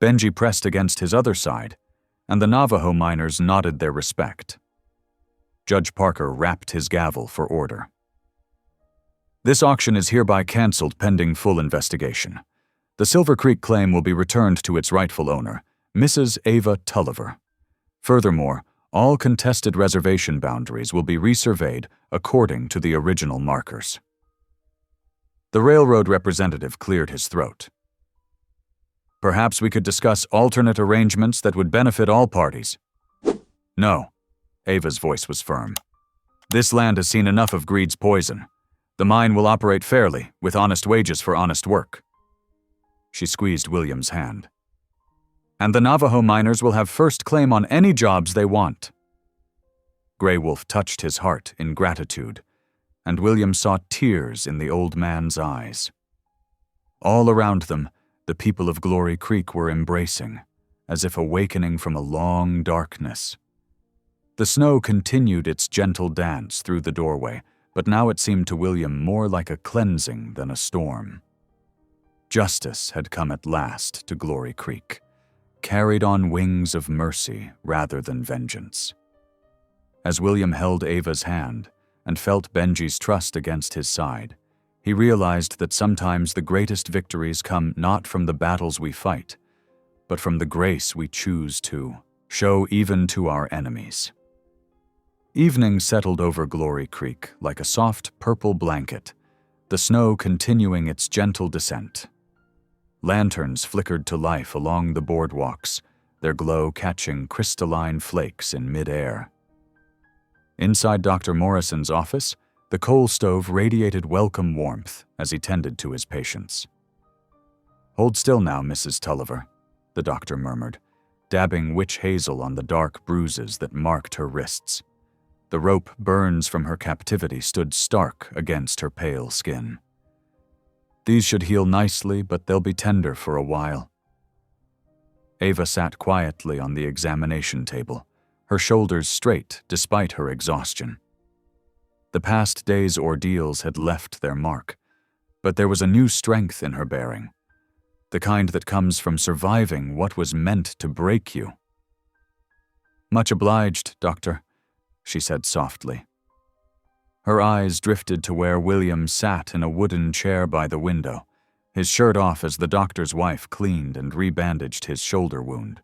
Benji pressed against his other side, and the Navajo miners nodded their respect. Judge Parker rapped his gavel for order. This auction is hereby canceled pending full investigation. The Silver Creek claim will be returned to its rightful owner, Mrs. Ava Tulliver. Furthermore, all contested reservation boundaries will be resurveyed according to the original markers. The railroad representative cleared his throat. Perhaps we could discuss alternate arrangements that would benefit all parties. No, Ava's voice was firm. This land has seen enough of greed's poison. The mine will operate fairly, with honest wages for honest work. She squeezed William's hand. And the Navajo miners will have first claim on any jobs they want. Grey Wolf touched his heart in gratitude, and William saw tears in the old man's eyes. All around them, the people of Glory Creek were embracing, as if awakening from a long darkness. The snow continued its gentle dance through the doorway, but now it seemed to William more like a cleansing than a storm. Justice had come at last to Glory Creek, carried on wings of mercy rather than vengeance. As William held Ava's hand and felt Benji's trust against his side, he realized that sometimes the greatest victories come not from the battles we fight, but from the grace we choose to show even to our enemies. Evening settled over Glory Creek like a soft purple blanket, the snow continuing its gentle descent. Lanterns flickered to life along the boardwalks, their glow catching crystalline flakes in mid-air. Inside Dr. Morrison's office, the coal stove radiated welcome warmth as he tended to his patients. "Hold still now, Mrs. Tulliver," the doctor murmured, dabbing witch hazel on the dark bruises that marked her wrists. The rope burns from her captivity stood stark against her pale skin. "These should heal nicely, but they'll be tender for a while." Ava sat quietly on the examination table, her shoulders straight despite her exhaustion. The past day's ordeals had left their mark, but there was a new strength in her bearing, the kind that comes from surviving what was meant to break you. "Much obliged, Doctor," she said softly. Her eyes drifted to where William sat in a wooden chair by the window, his shirt off as the doctor's wife cleaned and rebandaged his shoulder wound.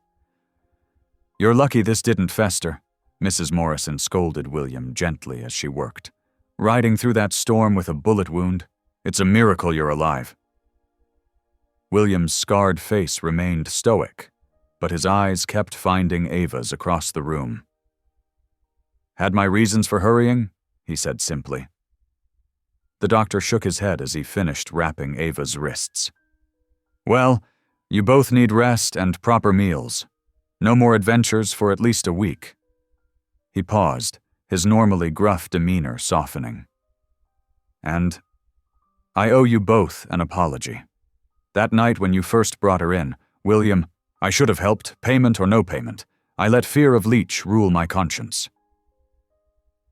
"You're lucky this didn't fester," Mrs. Morrison scolded William gently as she worked. "Riding through that storm with a bullet wound, it's a miracle you're alive." William's scarred face remained stoic, but his eyes kept finding Ava's across the room. "Had my reasons for hurrying," he said simply. The doctor shook his head as he finished wrapping Ava's wrists. "Well, you both need rest and proper meals. No more adventures for at least a week." He paused, his normally gruff demeanor softening. "And I owe you both an apology. That night when you first brought her in, William, I should have helped, payment or no payment. I let fear of Leech rule my conscience."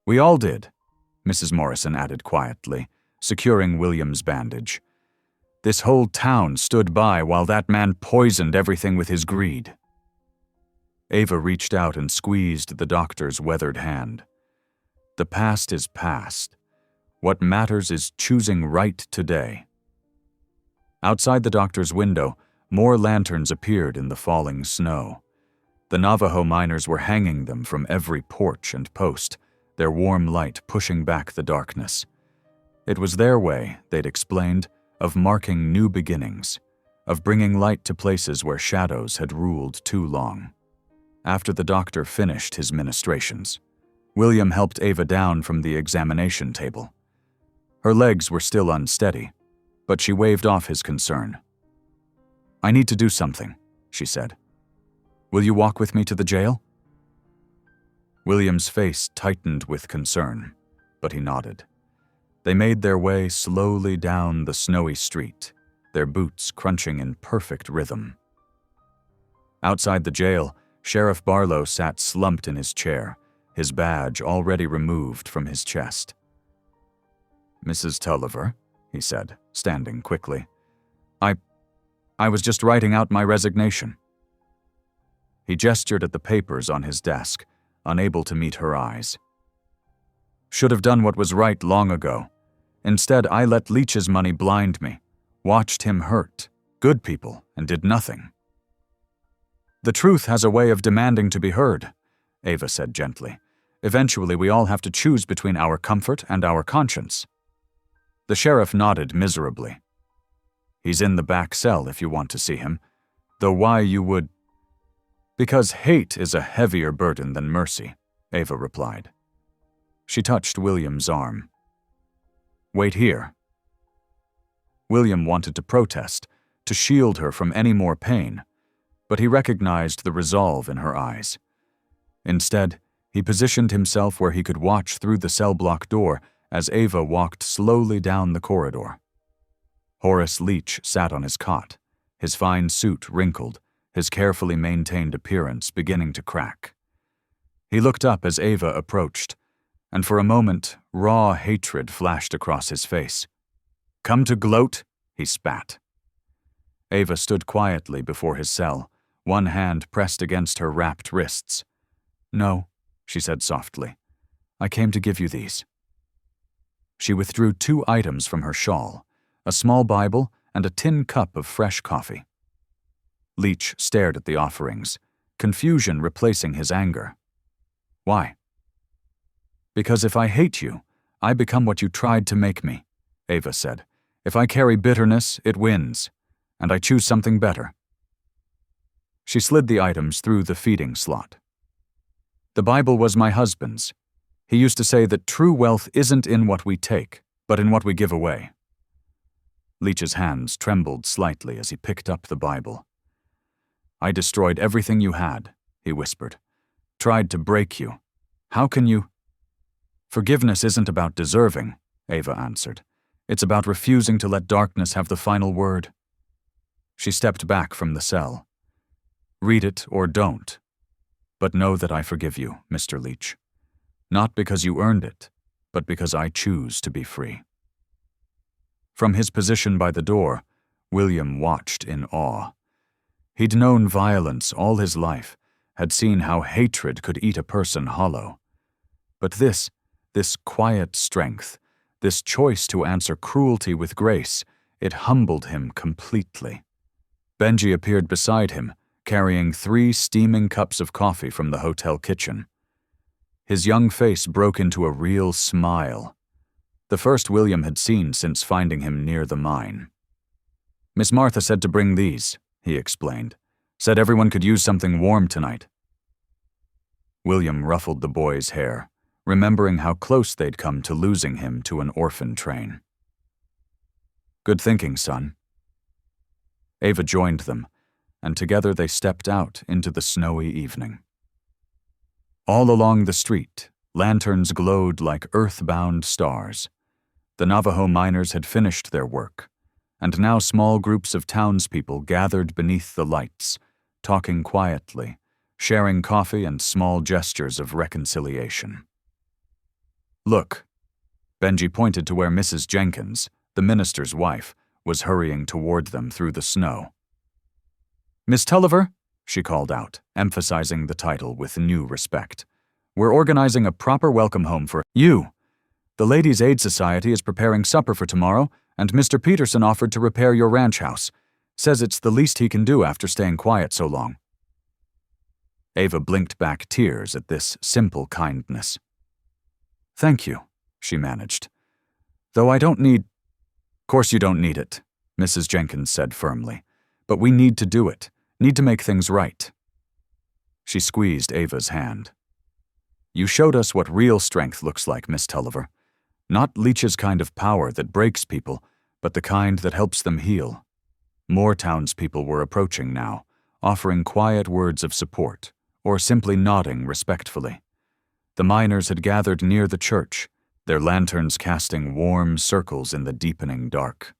"We all did," Mrs. Morrison added quietly, securing William's bandage. "This whole town stood by while that man poisoned everything with his greed." Ava reached out and squeezed the doctor's weathered hand. "The past is past. What matters is choosing right today." Outside the doctor's window, more lanterns appeared in the falling snow. The Navajo miners were hanging them from every porch and post, their warm light pushing back the darkness. It was their way, they'd explained, of marking new beginnings, of bringing light to places where shadows had ruled too long. After the doctor finished his ministrations, William helped Ava down from the examination table. Her legs were still unsteady, but she waved off his concern. "I need to do something," she said. "Will you walk with me to the jail?" William's face tightened with concern, but he nodded. They made their way slowly down the snowy street, their boots crunching in perfect rhythm. Outside the jail, Sheriff Barlow sat slumped in his chair, his badge already removed from his chest. "Mrs. Tulliver," he said, standing quickly. I was just writing out my resignation." He gestured at the papers on his desk, unable to meet her eyes. "Should have done what was right long ago. Instead, I let Leech's money blind me, watched him hurt, good people, and did nothing." "The truth has a way of demanding to be heard," Ava said gently. "Eventually, we all have to choose between our comfort and our conscience." The sheriff nodded miserably. "He's in the back cell if you want to see him. Though why you would— Because hate is a heavier burden than mercy, Ava replied. She touched William's arm. Wait here. William wanted to protest, to shield her from any more pain, but he recognized the resolve in her eyes. Instead, he positioned himself where he could watch through the cell block door as Ava walked slowly down the corridor. Horace Leach sat on his cot, his fine suit wrinkled, his carefully maintained appearance beginning to crack. He looked up as Ava approached, and for a moment, raw hatred flashed across his face. Come to gloat? He spat. Ava stood quietly before his cell, one hand pressed against her wrapped wrists. No, she said softly. I came to give you these. She withdrew 2 items from her shawl, a small Bible and a tin cup of fresh coffee. Leach stared at the offerings, confusion replacing his anger. Why? Because if I hate you, I become what you tried to make me, Ava said. If I carry bitterness, it wins, and I choose something better. She slid the items through the feeding slot. The Bible was my husband's. He used to say that true wealth isn't in what we take, but in what we give away. Leach's hands trembled slightly as he picked up the Bible. I destroyed everything you had, he whispered. Tried to break you. How can you— Forgiveness isn't about deserving, Ava answered. It's about refusing to let darkness have the final word. She stepped back from the cell. Read it or don't. But know that I forgive you, Mr. Leach. Not because you earned it, but because I choose to be free. From his position by the door, William watched in awe. He'd known violence all his life, had seen how hatred could eat a person hollow. But this quiet strength, this choice to answer cruelty with grace, it humbled him completely. Benji appeared beside him, carrying 3 steaming cups of coffee from the hotel kitchen. His young face broke into a real smile, the first William had seen since finding him near the mine. Miss Martha said to bring these, he explained. Said everyone could use something warm tonight. William ruffled the boy's hair, remembering how close they'd come to losing him to an orphan train. Good thinking, son. Ava joined them, and together they stepped out into the snowy evening. All along the street, lanterns glowed like earthbound stars. The Navajo miners had finished their work, and now small groups of townspeople gathered beneath the lights, talking quietly, sharing coffee and small gestures of reconciliation. Look, Benji pointed to where Mrs. Jenkins, the minister's wife, was hurrying toward them through the snow. Miss Tulliver, she called out, emphasizing the title with new respect. We're organizing a proper welcome home for you. The Ladies' Aid Society is preparing supper for tomorrow, and Mr. Peterson offered to repair your ranch house. Says it's the least he can do after staying quiet so long. Ava blinked back tears at this simple kindness. Thank you, she managed. Though I don't need— Course you don't need it, Mrs. Jenkins said firmly. But we need to do it, need to make things right. She squeezed Ava's hand. You showed us what real strength looks like, Miss Tulliver. Not Leach's kind of power that breaks people, but the kind that helps them heal. More townspeople were approaching now, offering quiet words of support, or simply nodding respectfully. The miners had gathered near the church, their lanterns casting warm circles in the deepening dark.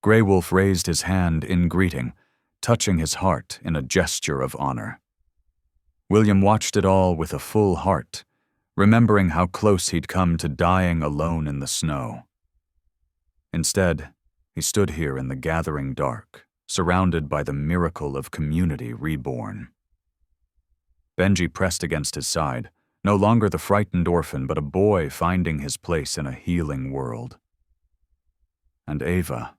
Grey Wolf raised his hand in greeting, touching his heart in a gesture of honor. William watched it all with a full heart, remembering how close he'd come to dying alone in the snow. Instead, he stood here in the gathering dark, surrounded by the miracle of community reborn. Benji pressed against his side, no longer the frightened orphan, but a boy finding his place in a healing world. And Ava.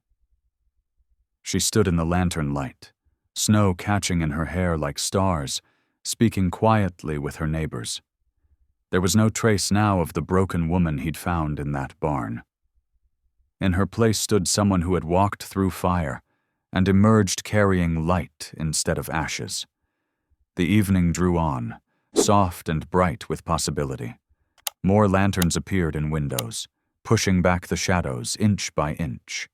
She stood in the lantern light, snow catching in her hair like stars, speaking quietly with her neighbors. There was no trace now of the broken woman he'd found in that barn. In her place stood someone who had walked through fire, and emerged carrying light instead of ashes. The evening drew on, soft and bright with possibility. More lanterns appeared in windows, pushing back the shadows inch by inch.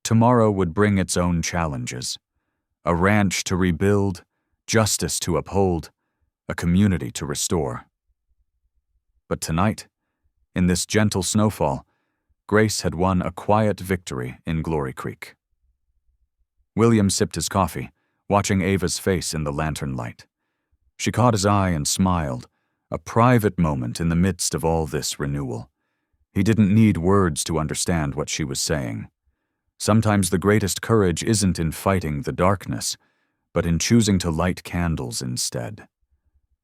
Tomorrow would bring its own challenges. A ranch to rebuild, justice to uphold, a community to restore. But tonight, in this gentle snowfall, Grace had won a quiet victory in Glory Creek. William sipped his coffee, watching Ava's face in the lantern light. She caught his eye and smiled, a private moment in the midst of all this renewal. He didn't need words to understand what she was saying. Sometimes the greatest courage isn't in fighting the darkness, but in choosing to light candles instead.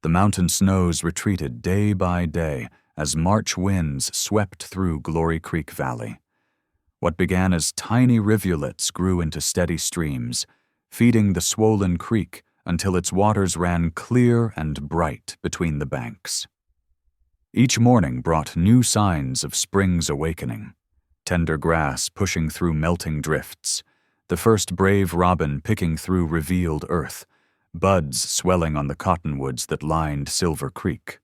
The mountain snows retreated day by day as March winds swept through Glory Creek Valley. What began as tiny rivulets grew into steady streams, feeding the swollen creek until its waters ran clear and bright between the banks. Each morning brought new signs of spring's awakening. Tender grass pushing through melting drifts, the first brave robin picking through revealed earth, buds swelling on the cottonwoods that lined Silver Creek.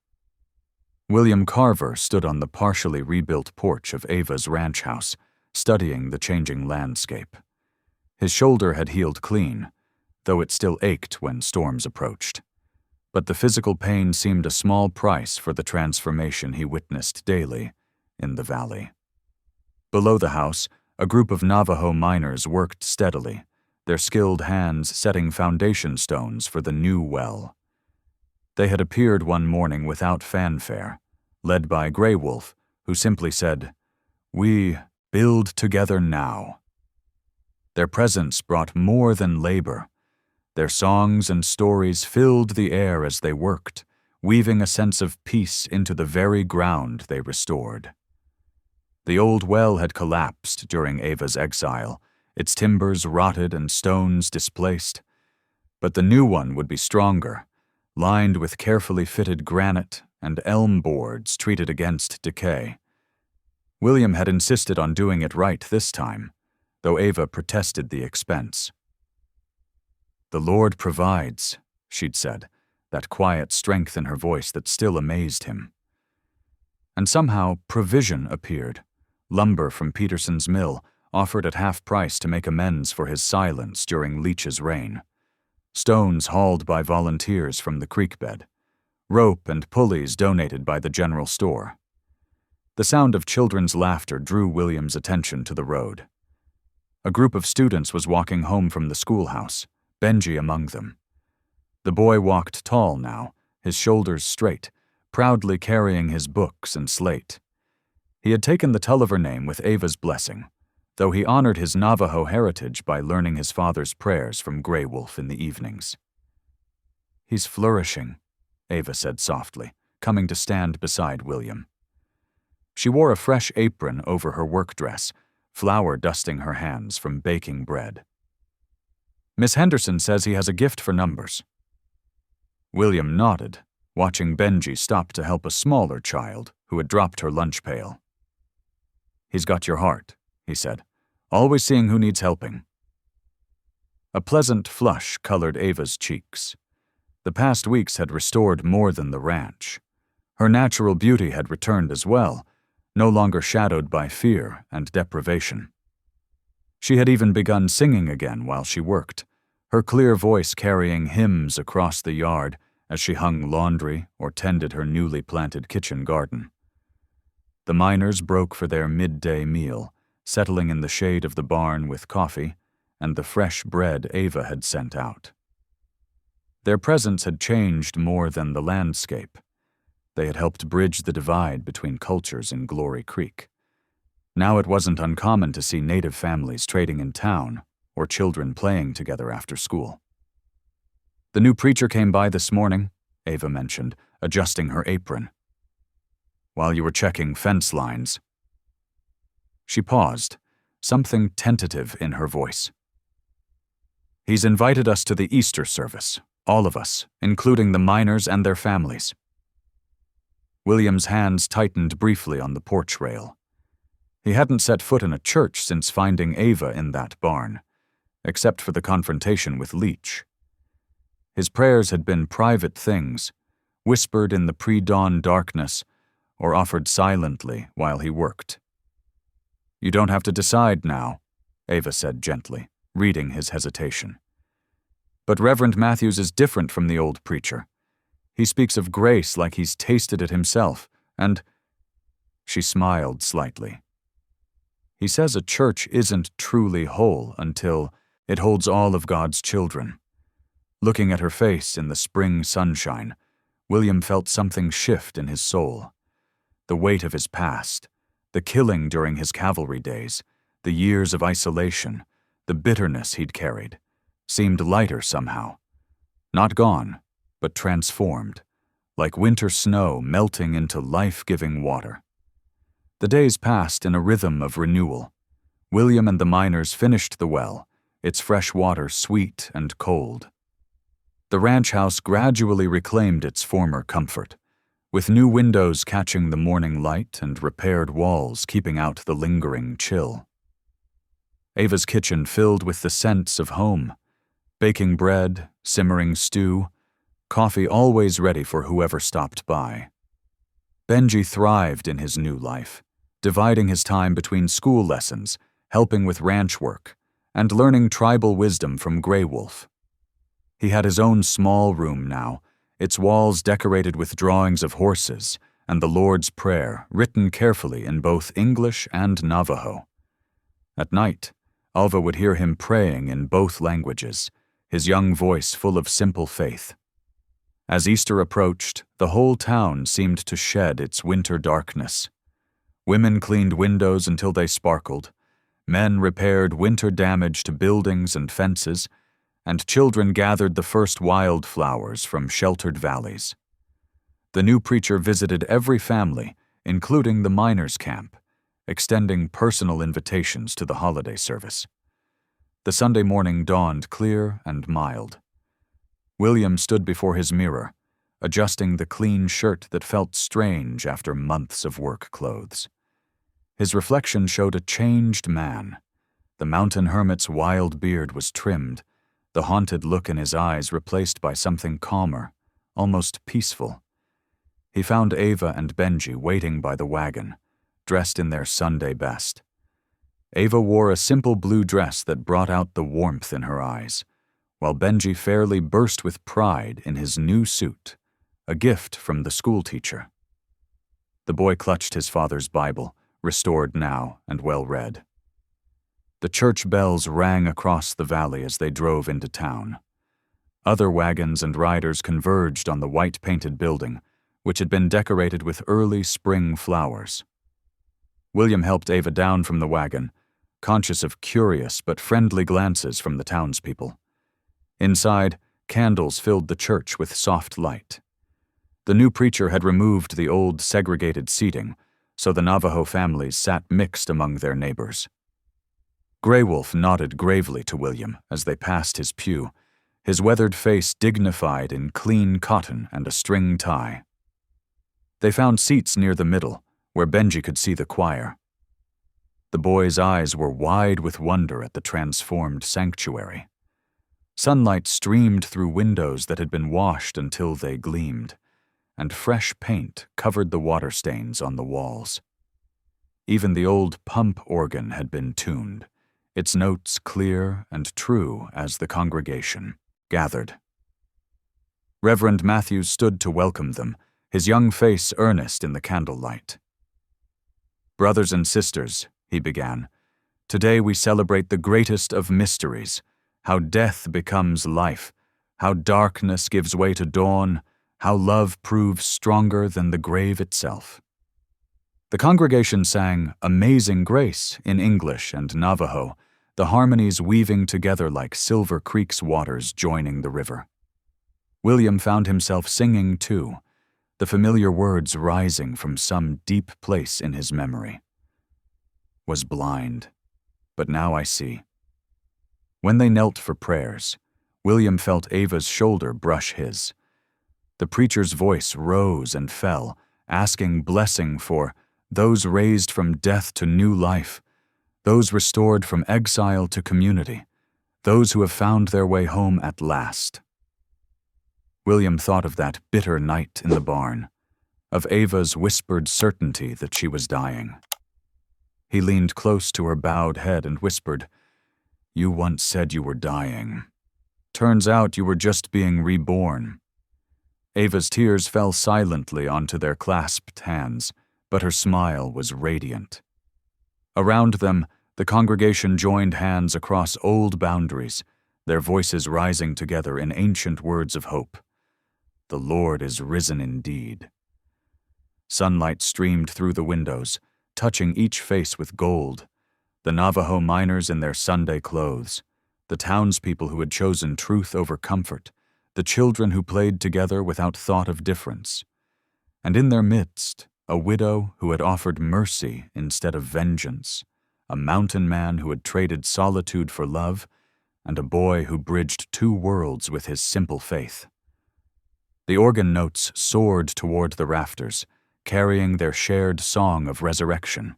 William Carver stood on the partially rebuilt porch of Ava's ranch house, studying the changing landscape. His shoulder had healed clean, though it still ached when storms approached. But the physical pain seemed a small price for the transformation he witnessed daily in the valley. Below the house, a group of Navajo miners worked steadily, their skilled hands setting foundation stones for the new well. They had appeared one morning without fanfare, led by Grey Wolf, who simply said, "We build together now." Their presence brought more than labor. Their songs and stories filled the air as they worked, weaving a sense of peace into the very ground they restored. The old well had collapsed during Ava's exile, its timbers rotted and stones displaced. But the new one would be stronger, lined with carefully fitted granite and elm boards treated against decay. William had insisted on doing it right this time, though Ava protested the expense. "The Lord provides," she'd said, that quiet strength in her voice that still amazed him. And somehow provision appeared. Lumber from Peterson's mill, offered at half price to make amends for his silence during Leach's reign. Stones hauled by volunteers from the creek bed. Rope and pulleys donated by the general store. The sound of children's laughter drew William's attention to the road. A group of students was walking home from the schoolhouse, Benji among them. The boy walked tall now, his shoulders straight, proudly carrying his books and slate. He had taken the Tulliver name with Ava's blessing, though he honored his Navajo heritage by learning his father's prayers from Grey Wolf in the evenings. "He's flourishing," Ava said softly, coming to stand beside William. She wore a fresh apron over her work dress, flour dusting her hands from baking bread. "Miss Henderson says he has a gift for numbers." William nodded, watching Benji stop to help a smaller child who had dropped her lunch pail. "He's got your heart," he said, "always seeing who needs helping." A pleasant flush colored Ava's cheeks. The past weeks had restored more than the ranch. Her natural beauty had returned as well, no longer shadowed by fear and deprivation. She had even begun singing again while she worked, her clear voice carrying hymns across the yard as she hung laundry or tended her newly planted kitchen garden. The miners broke for their midday meal, settling in the shade of the barn with coffee and the fresh bread Ava had sent out. Their presence had changed more than the landscape. They had helped bridge the divide between cultures in Glory Creek. Now it wasn't uncommon to see native families trading in town or children playing together after school. "The new preacher came by this morning," Ava mentioned, adjusting her apron. "While you were checking fence lines." She paused, something tentative in her voice. "He's invited us to the Easter service, all of us, including the miners and their families." William's hands tightened briefly on the porch rail. He hadn't set foot in a church since finding Ava in that barn. except for the confrontation with Leach. His prayers had been private things, whispered in the pre-dawn darkness, or offered silently while he worked. "You don't have to decide now," Ava said gently, reading his hesitation. "But Reverend Matthews is different from the old preacher. He speaks of grace like he's tasted it himself, and—" She smiled slightly. "He says a church isn't truly whole until it holds all of God's children." Looking at her face in the spring sunshine, William felt something shift in his soul. The weight of his past, the killing during his cavalry days, the years of isolation, the bitterness he'd carried, seemed lighter somehow. Not gone, but transformed, like winter snow melting into life-giving water. The days passed in a rhythm of renewal. William and the miners finished the well, its fresh water sweet and cold. The ranch house gradually reclaimed its former comfort, with new windows catching the morning light and repaired walls keeping out the lingering chill. Ava's kitchen filled with the scents of home, baking bread, simmering stew, coffee always ready for whoever stopped by. Benji thrived in his new life, dividing his time between school lessons, helping with ranch work, and learning tribal wisdom from Grey Wolf. He had his own small room now, its walls decorated with drawings of horses and the Lord's Prayer written carefully in both English and Navajo. At night, Alva would hear him praying in both languages, his young voice full of simple faith. As Easter approached, the whole town seemed to shed its winter darkness. Women cleaned windows until they sparkled, men repaired winter damage to buildings and fences, and children gathered the first wildflowers from sheltered valleys. The new preacher visited every family, including the miners' camp, extending personal invitations to the holiday service. The Sunday morning dawned clear and mild. William stood before his mirror, adjusting the clean shirt that felt strange after months of work clothes. His reflection showed a changed man. The mountain hermit's wild beard was trimmed, the haunted look in his eyes replaced by something calmer, almost peaceful. He found Ava and Benji waiting by the wagon, dressed in their Sunday best. Ava wore a simple blue dress that brought out the warmth in her eyes, while Benji fairly burst with pride in his new suit, a gift from the schoolteacher. The boy clutched his father's Bible, restored now and well-read. The church bells rang across the valley as they drove into town. Other wagons and riders converged on the white-painted building, which had been decorated with early spring flowers. William helped Ava down from the wagon, conscious of curious but friendly glances from the townspeople. Inside, candles filled the church with soft light. The new preacher had removed the old segregated seating, so the Navajo families sat mixed among their neighbors. Grey Wolf nodded gravely to William as they passed his pew, his weathered face dignified in clean cotton and a string tie. They found seats near the middle, where Benji could see the choir. The boy's eyes were wide with wonder at the transformed sanctuary. Sunlight streamed through windows that had been washed until they gleamed, and fresh paint covered the water stains on the walls. Even the old pump organ had been tuned, its notes clear and true as the congregation gathered. Reverend Matthews stood to welcome them, his young face earnest in the candlelight. "Brothers and sisters," he began, "today we celebrate the greatest of mysteries, how death becomes life, how darkness gives way to dawn, how love proves stronger than the grave itself." The congregation sang "Amazing Grace" in English and Navajo, the harmonies weaving together like Silver Creek's waters joining the river. William found himself singing too, the familiar words rising from some deep place in his memory. "Was blind, but now I see." When they knelt for prayers, William felt Ava's shoulder brush his. The preacher's voice rose and fell, asking blessing for those raised from death to new life, those restored from exile to community, those who have found their way home at last. William thought of that bitter night in the barn, of Ava's whispered certainty that she was dying. He leaned close to her bowed head and whispered, "You once said you were dying. Turns out you were just being reborn." Ava's tears fell silently onto their clasped hands, but her smile was radiant. Around them, the congregation joined hands across old boundaries, their voices rising together in ancient words of hope. "The Lord is risen indeed." Sunlight streamed through the windows, touching each face with gold, the Navajo miners in their Sunday clothes, the townspeople who had chosen truth over comfort, the children who played together without thought of difference. And in their midst, a widow who had offered mercy instead of vengeance, a mountain man who had traded solitude for love, and a boy who bridged two worlds with his simple faith. The organ notes soared toward the rafters, carrying their shared song of resurrection.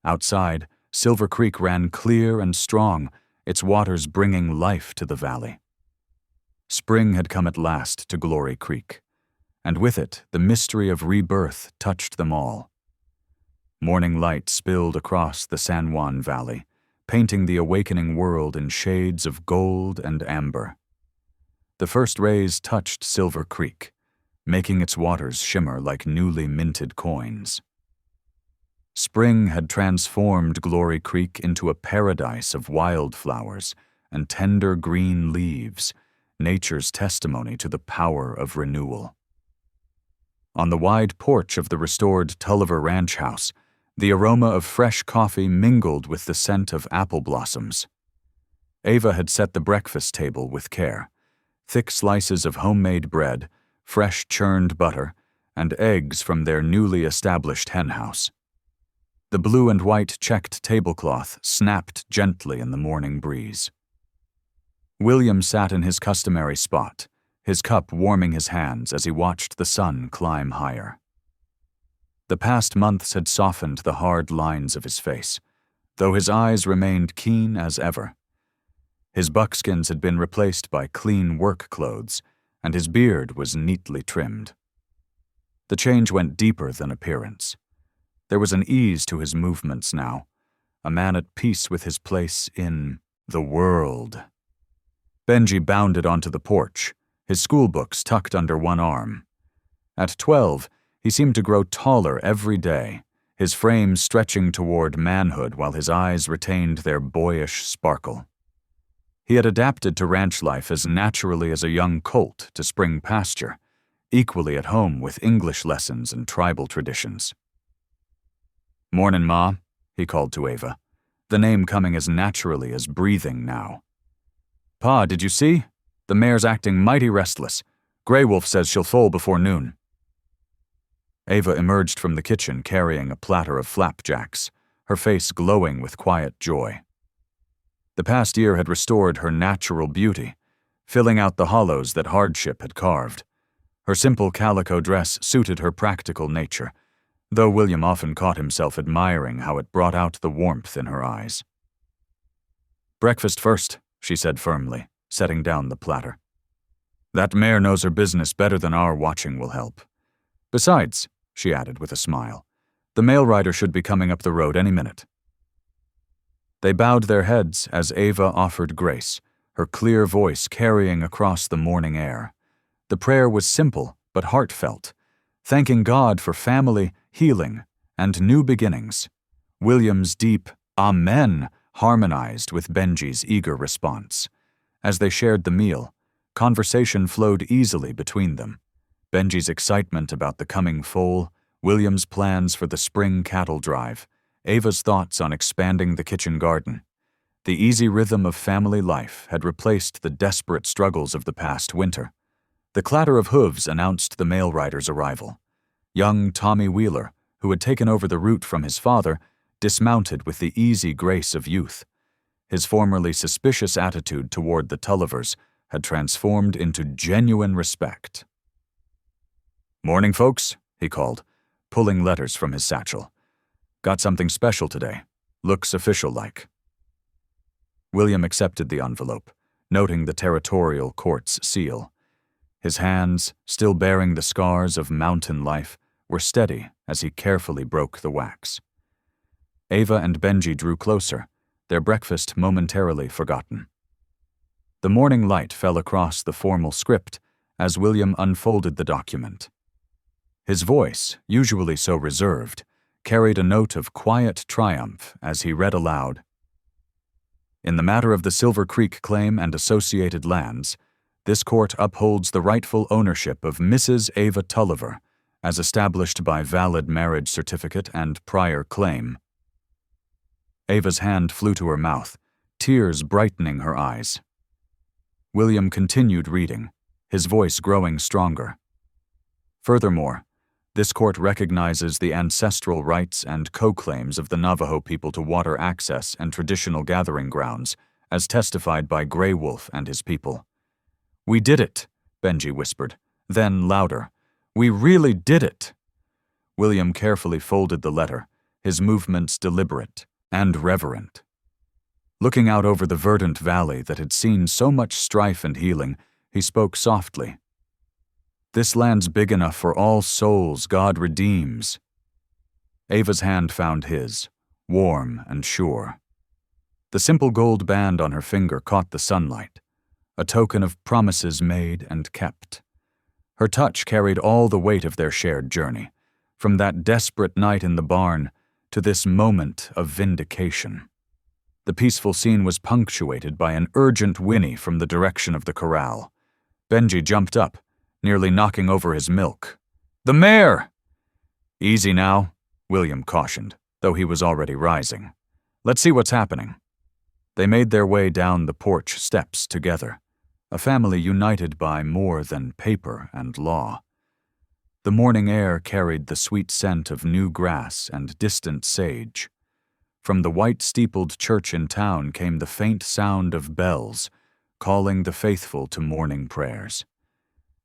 Outside, Silver Creek ran clear and strong, its waters bringing life to the valley. Spring had come at last to Glory Creek, and with it the mystery of rebirth touched them all. Morning light spilled across the San Juan Valley, painting the awakening world in shades of gold and amber. The first rays touched Silver Creek, making its waters shimmer like newly minted coins. Spring had transformed Glory Creek into a paradise of wildflowers and tender green leaves, nature's testimony to the power of renewal. On the wide porch of the restored Tulliver Ranch house, the aroma of fresh coffee mingled with the scent of apple blossoms. Ava had set the breakfast table with care: thick slices of homemade bread, fresh churned butter, and eggs from their newly established henhouse. The blue and white checked tablecloth snapped gently in the morning breeze. William sat in his customary spot, his cup warming his hands as he watched the sun climb higher. The past months had softened the hard lines of his face, though his eyes remained keen as ever. His buckskins had been replaced by clean work clothes, and his beard was neatly trimmed. The change went deeper than appearance. There was an ease to his movements now, a man at peace with his place in the world. Benji bounded onto the porch, his schoolbooks tucked under one arm. At 12, he seemed to grow taller every day, his frame stretching toward manhood while his eyes retained their boyish sparkle. He had adapted to ranch life as naturally as a young colt to spring pasture, equally at home with English lessons and tribal traditions. "Mornin', Ma," he called to Ava, the name coming as naturally as breathing now. "Pa, did you see? The mare's acting mighty restless. Grey Wolf says she'll foal before noon." Ava emerged from the kitchen carrying a platter of flapjacks, her face glowing with quiet joy. The past year had restored her natural beauty, filling out the hollows that hardship had carved. Her simple calico dress suited her practical nature, though William often caught himself admiring how it brought out the warmth in her eyes. "Breakfast first," she said firmly, setting down the platter. "That mare knows her business better than our watching will help. Besides," she added with a smile, "the mail rider should be coming up the road any minute." They bowed their heads as Ava offered grace, her clear voice carrying across the morning air. The prayer was simple but heartfelt, thanking God for family, healing, and new beginnings. William's deep "Amen" harmonized with Benji's eager response. As they shared the meal, conversation flowed easily between them. Benji's excitement about the coming foal, William's plans for the spring cattle drive, Ava's thoughts on expanding the kitchen garden. The easy rhythm of family life had replaced the desperate struggles of the past winter. The clatter of hooves announced the mail rider's arrival. Young Tommy Wheeler, who had taken over the route from his father, dismounted with the easy grace of youth. His formerly suspicious attitude toward the Tullivers had transformed into genuine respect. "Morning, folks," he called, pulling letters from his satchel. "Got something special today. Looks official-like." William accepted the envelope, noting the territorial court's seal. His hands, still bearing the scars of mountain life, were steady as he carefully broke the wax. Ava and Benji drew closer, their breakfast momentarily forgotten. The morning light fell across the formal script as William unfolded the document. His voice, usually so reserved, carried a note of quiet triumph as he read aloud. In the matter of the Silver Creek claim and associated lands, this court upholds the rightful ownership of Mrs. Ava Tulliver, as established by valid marriage certificate and prior claim. Ava's hand flew to her mouth, tears brightening her eyes. William continued reading, his voice growing stronger. Furthermore, this court recognizes the ancestral rights and co-claims of the Navajo people to water access and traditional gathering grounds, as testified by Grey Wolf and his people. "We did it," Benji whispered, then louder. "We really did it." William carefully folded the letter, his movements deliberate and reverent. Looking out over the verdant valley that had seen so much strife and healing, he spoke softly. "This land's big enough for all souls God redeems." Ava's hand found his, warm and sure. The simple gold band on her finger caught the sunlight, a token of promises made and kept. Her touch carried all the weight of their shared journey, from that desperate night in the barn to this moment of vindication. The peaceful scene was punctuated by an urgent whinny from the direction of the corral. Benji jumped up, nearly knocking over his milk. "The mare!" "Easy now," William cautioned, though he was already rising. "Let's see what's happening." They made their way down the porch steps together, a family united by more than paper and law. The morning air carried the sweet scent of new grass and distant sage. From the white-steepled church in town came the faint sound of bells, calling the faithful to morning prayers.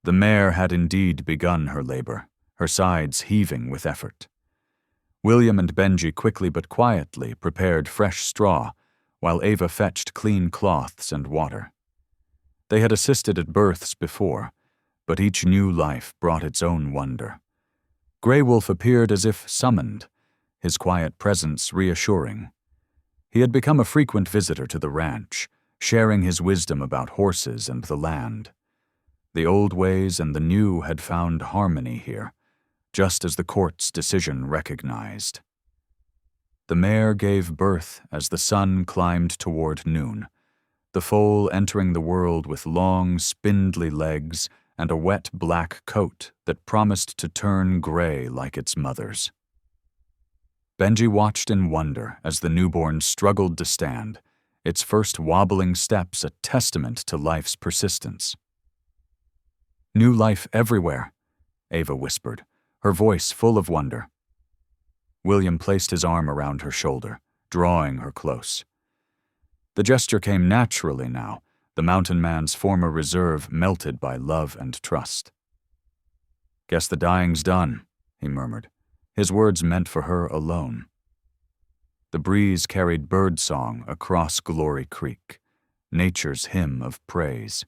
The mare had indeed begun her labor, her sides heaving with effort. William and Benji quickly but quietly prepared fresh straw, while Ava fetched clean cloths and water. They had assisted at births before, but each new life brought its own wonder. Grey Wolf appeared as if summoned, his quiet presence reassuring. He had become a frequent visitor to the ranch, sharing his wisdom about horses and the land. The old ways and the new had found harmony here, just as the court's decision recognized. The mare gave birth as the sun climbed toward noon, the foal entering the world with long, spindly legs and a wet black coat that promised to turn gray like its mother's. Benji watched in wonder as the newborn struggled to stand, its first wobbling steps a testament to life's persistence. "New life everywhere," Ava whispered, her voice full of wonder. William placed his arm around her shoulder, drawing her close. The gesture came naturally now, the mountain man's former reserve melted by love and trust. "Guess the dying's done," he murmured, his words meant for her alone. The breeze carried birdsong across Glory Creek, nature's hymn of praise.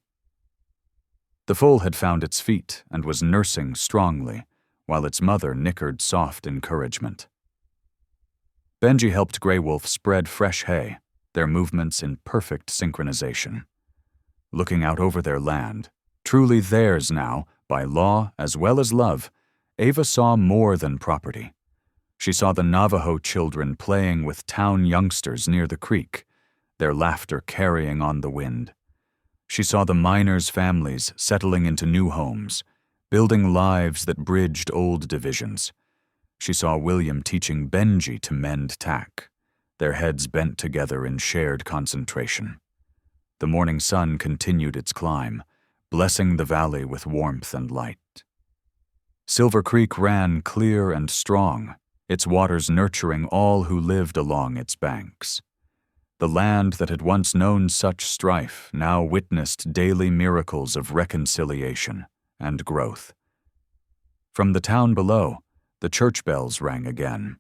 The foal had found its feet and was nursing strongly, while its mother nickered soft encouragement. Benji helped Grey Wolf spread fresh hay, their movements in perfect synchronization. Looking out over their land, truly theirs now, by law as well as love, Ava saw more than property. She saw the Navajo children playing with town youngsters near the creek, their laughter carrying on the wind. She saw the miners' families settling into new homes, building lives that bridged old divisions. She saw William teaching Benji to mend tack, their heads bent together in shared concentration. The morning sun continued its climb, blessing the valley with warmth and light. Silver Creek ran clear and strong, its waters nurturing all who lived along its banks. The land that had once known such strife now witnessed daily miracles of reconciliation and growth. From the town below, the church bells rang again,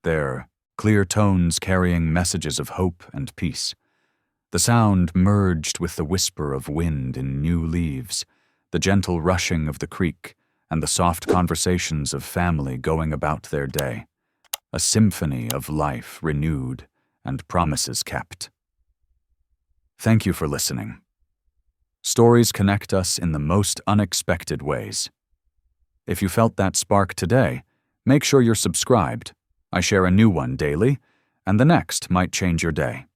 their clear tones carrying messages of hope and peace. The sound merged with the whisper of wind in new leaves, the gentle rushing of the creek, and the soft conversations of family going about their day. A symphony of life renewed and promises kept. Thank you for listening. Stories connect us in the most unexpected ways. If you felt that spark today, make sure you're subscribed. I share a new one daily, and the next might change your day.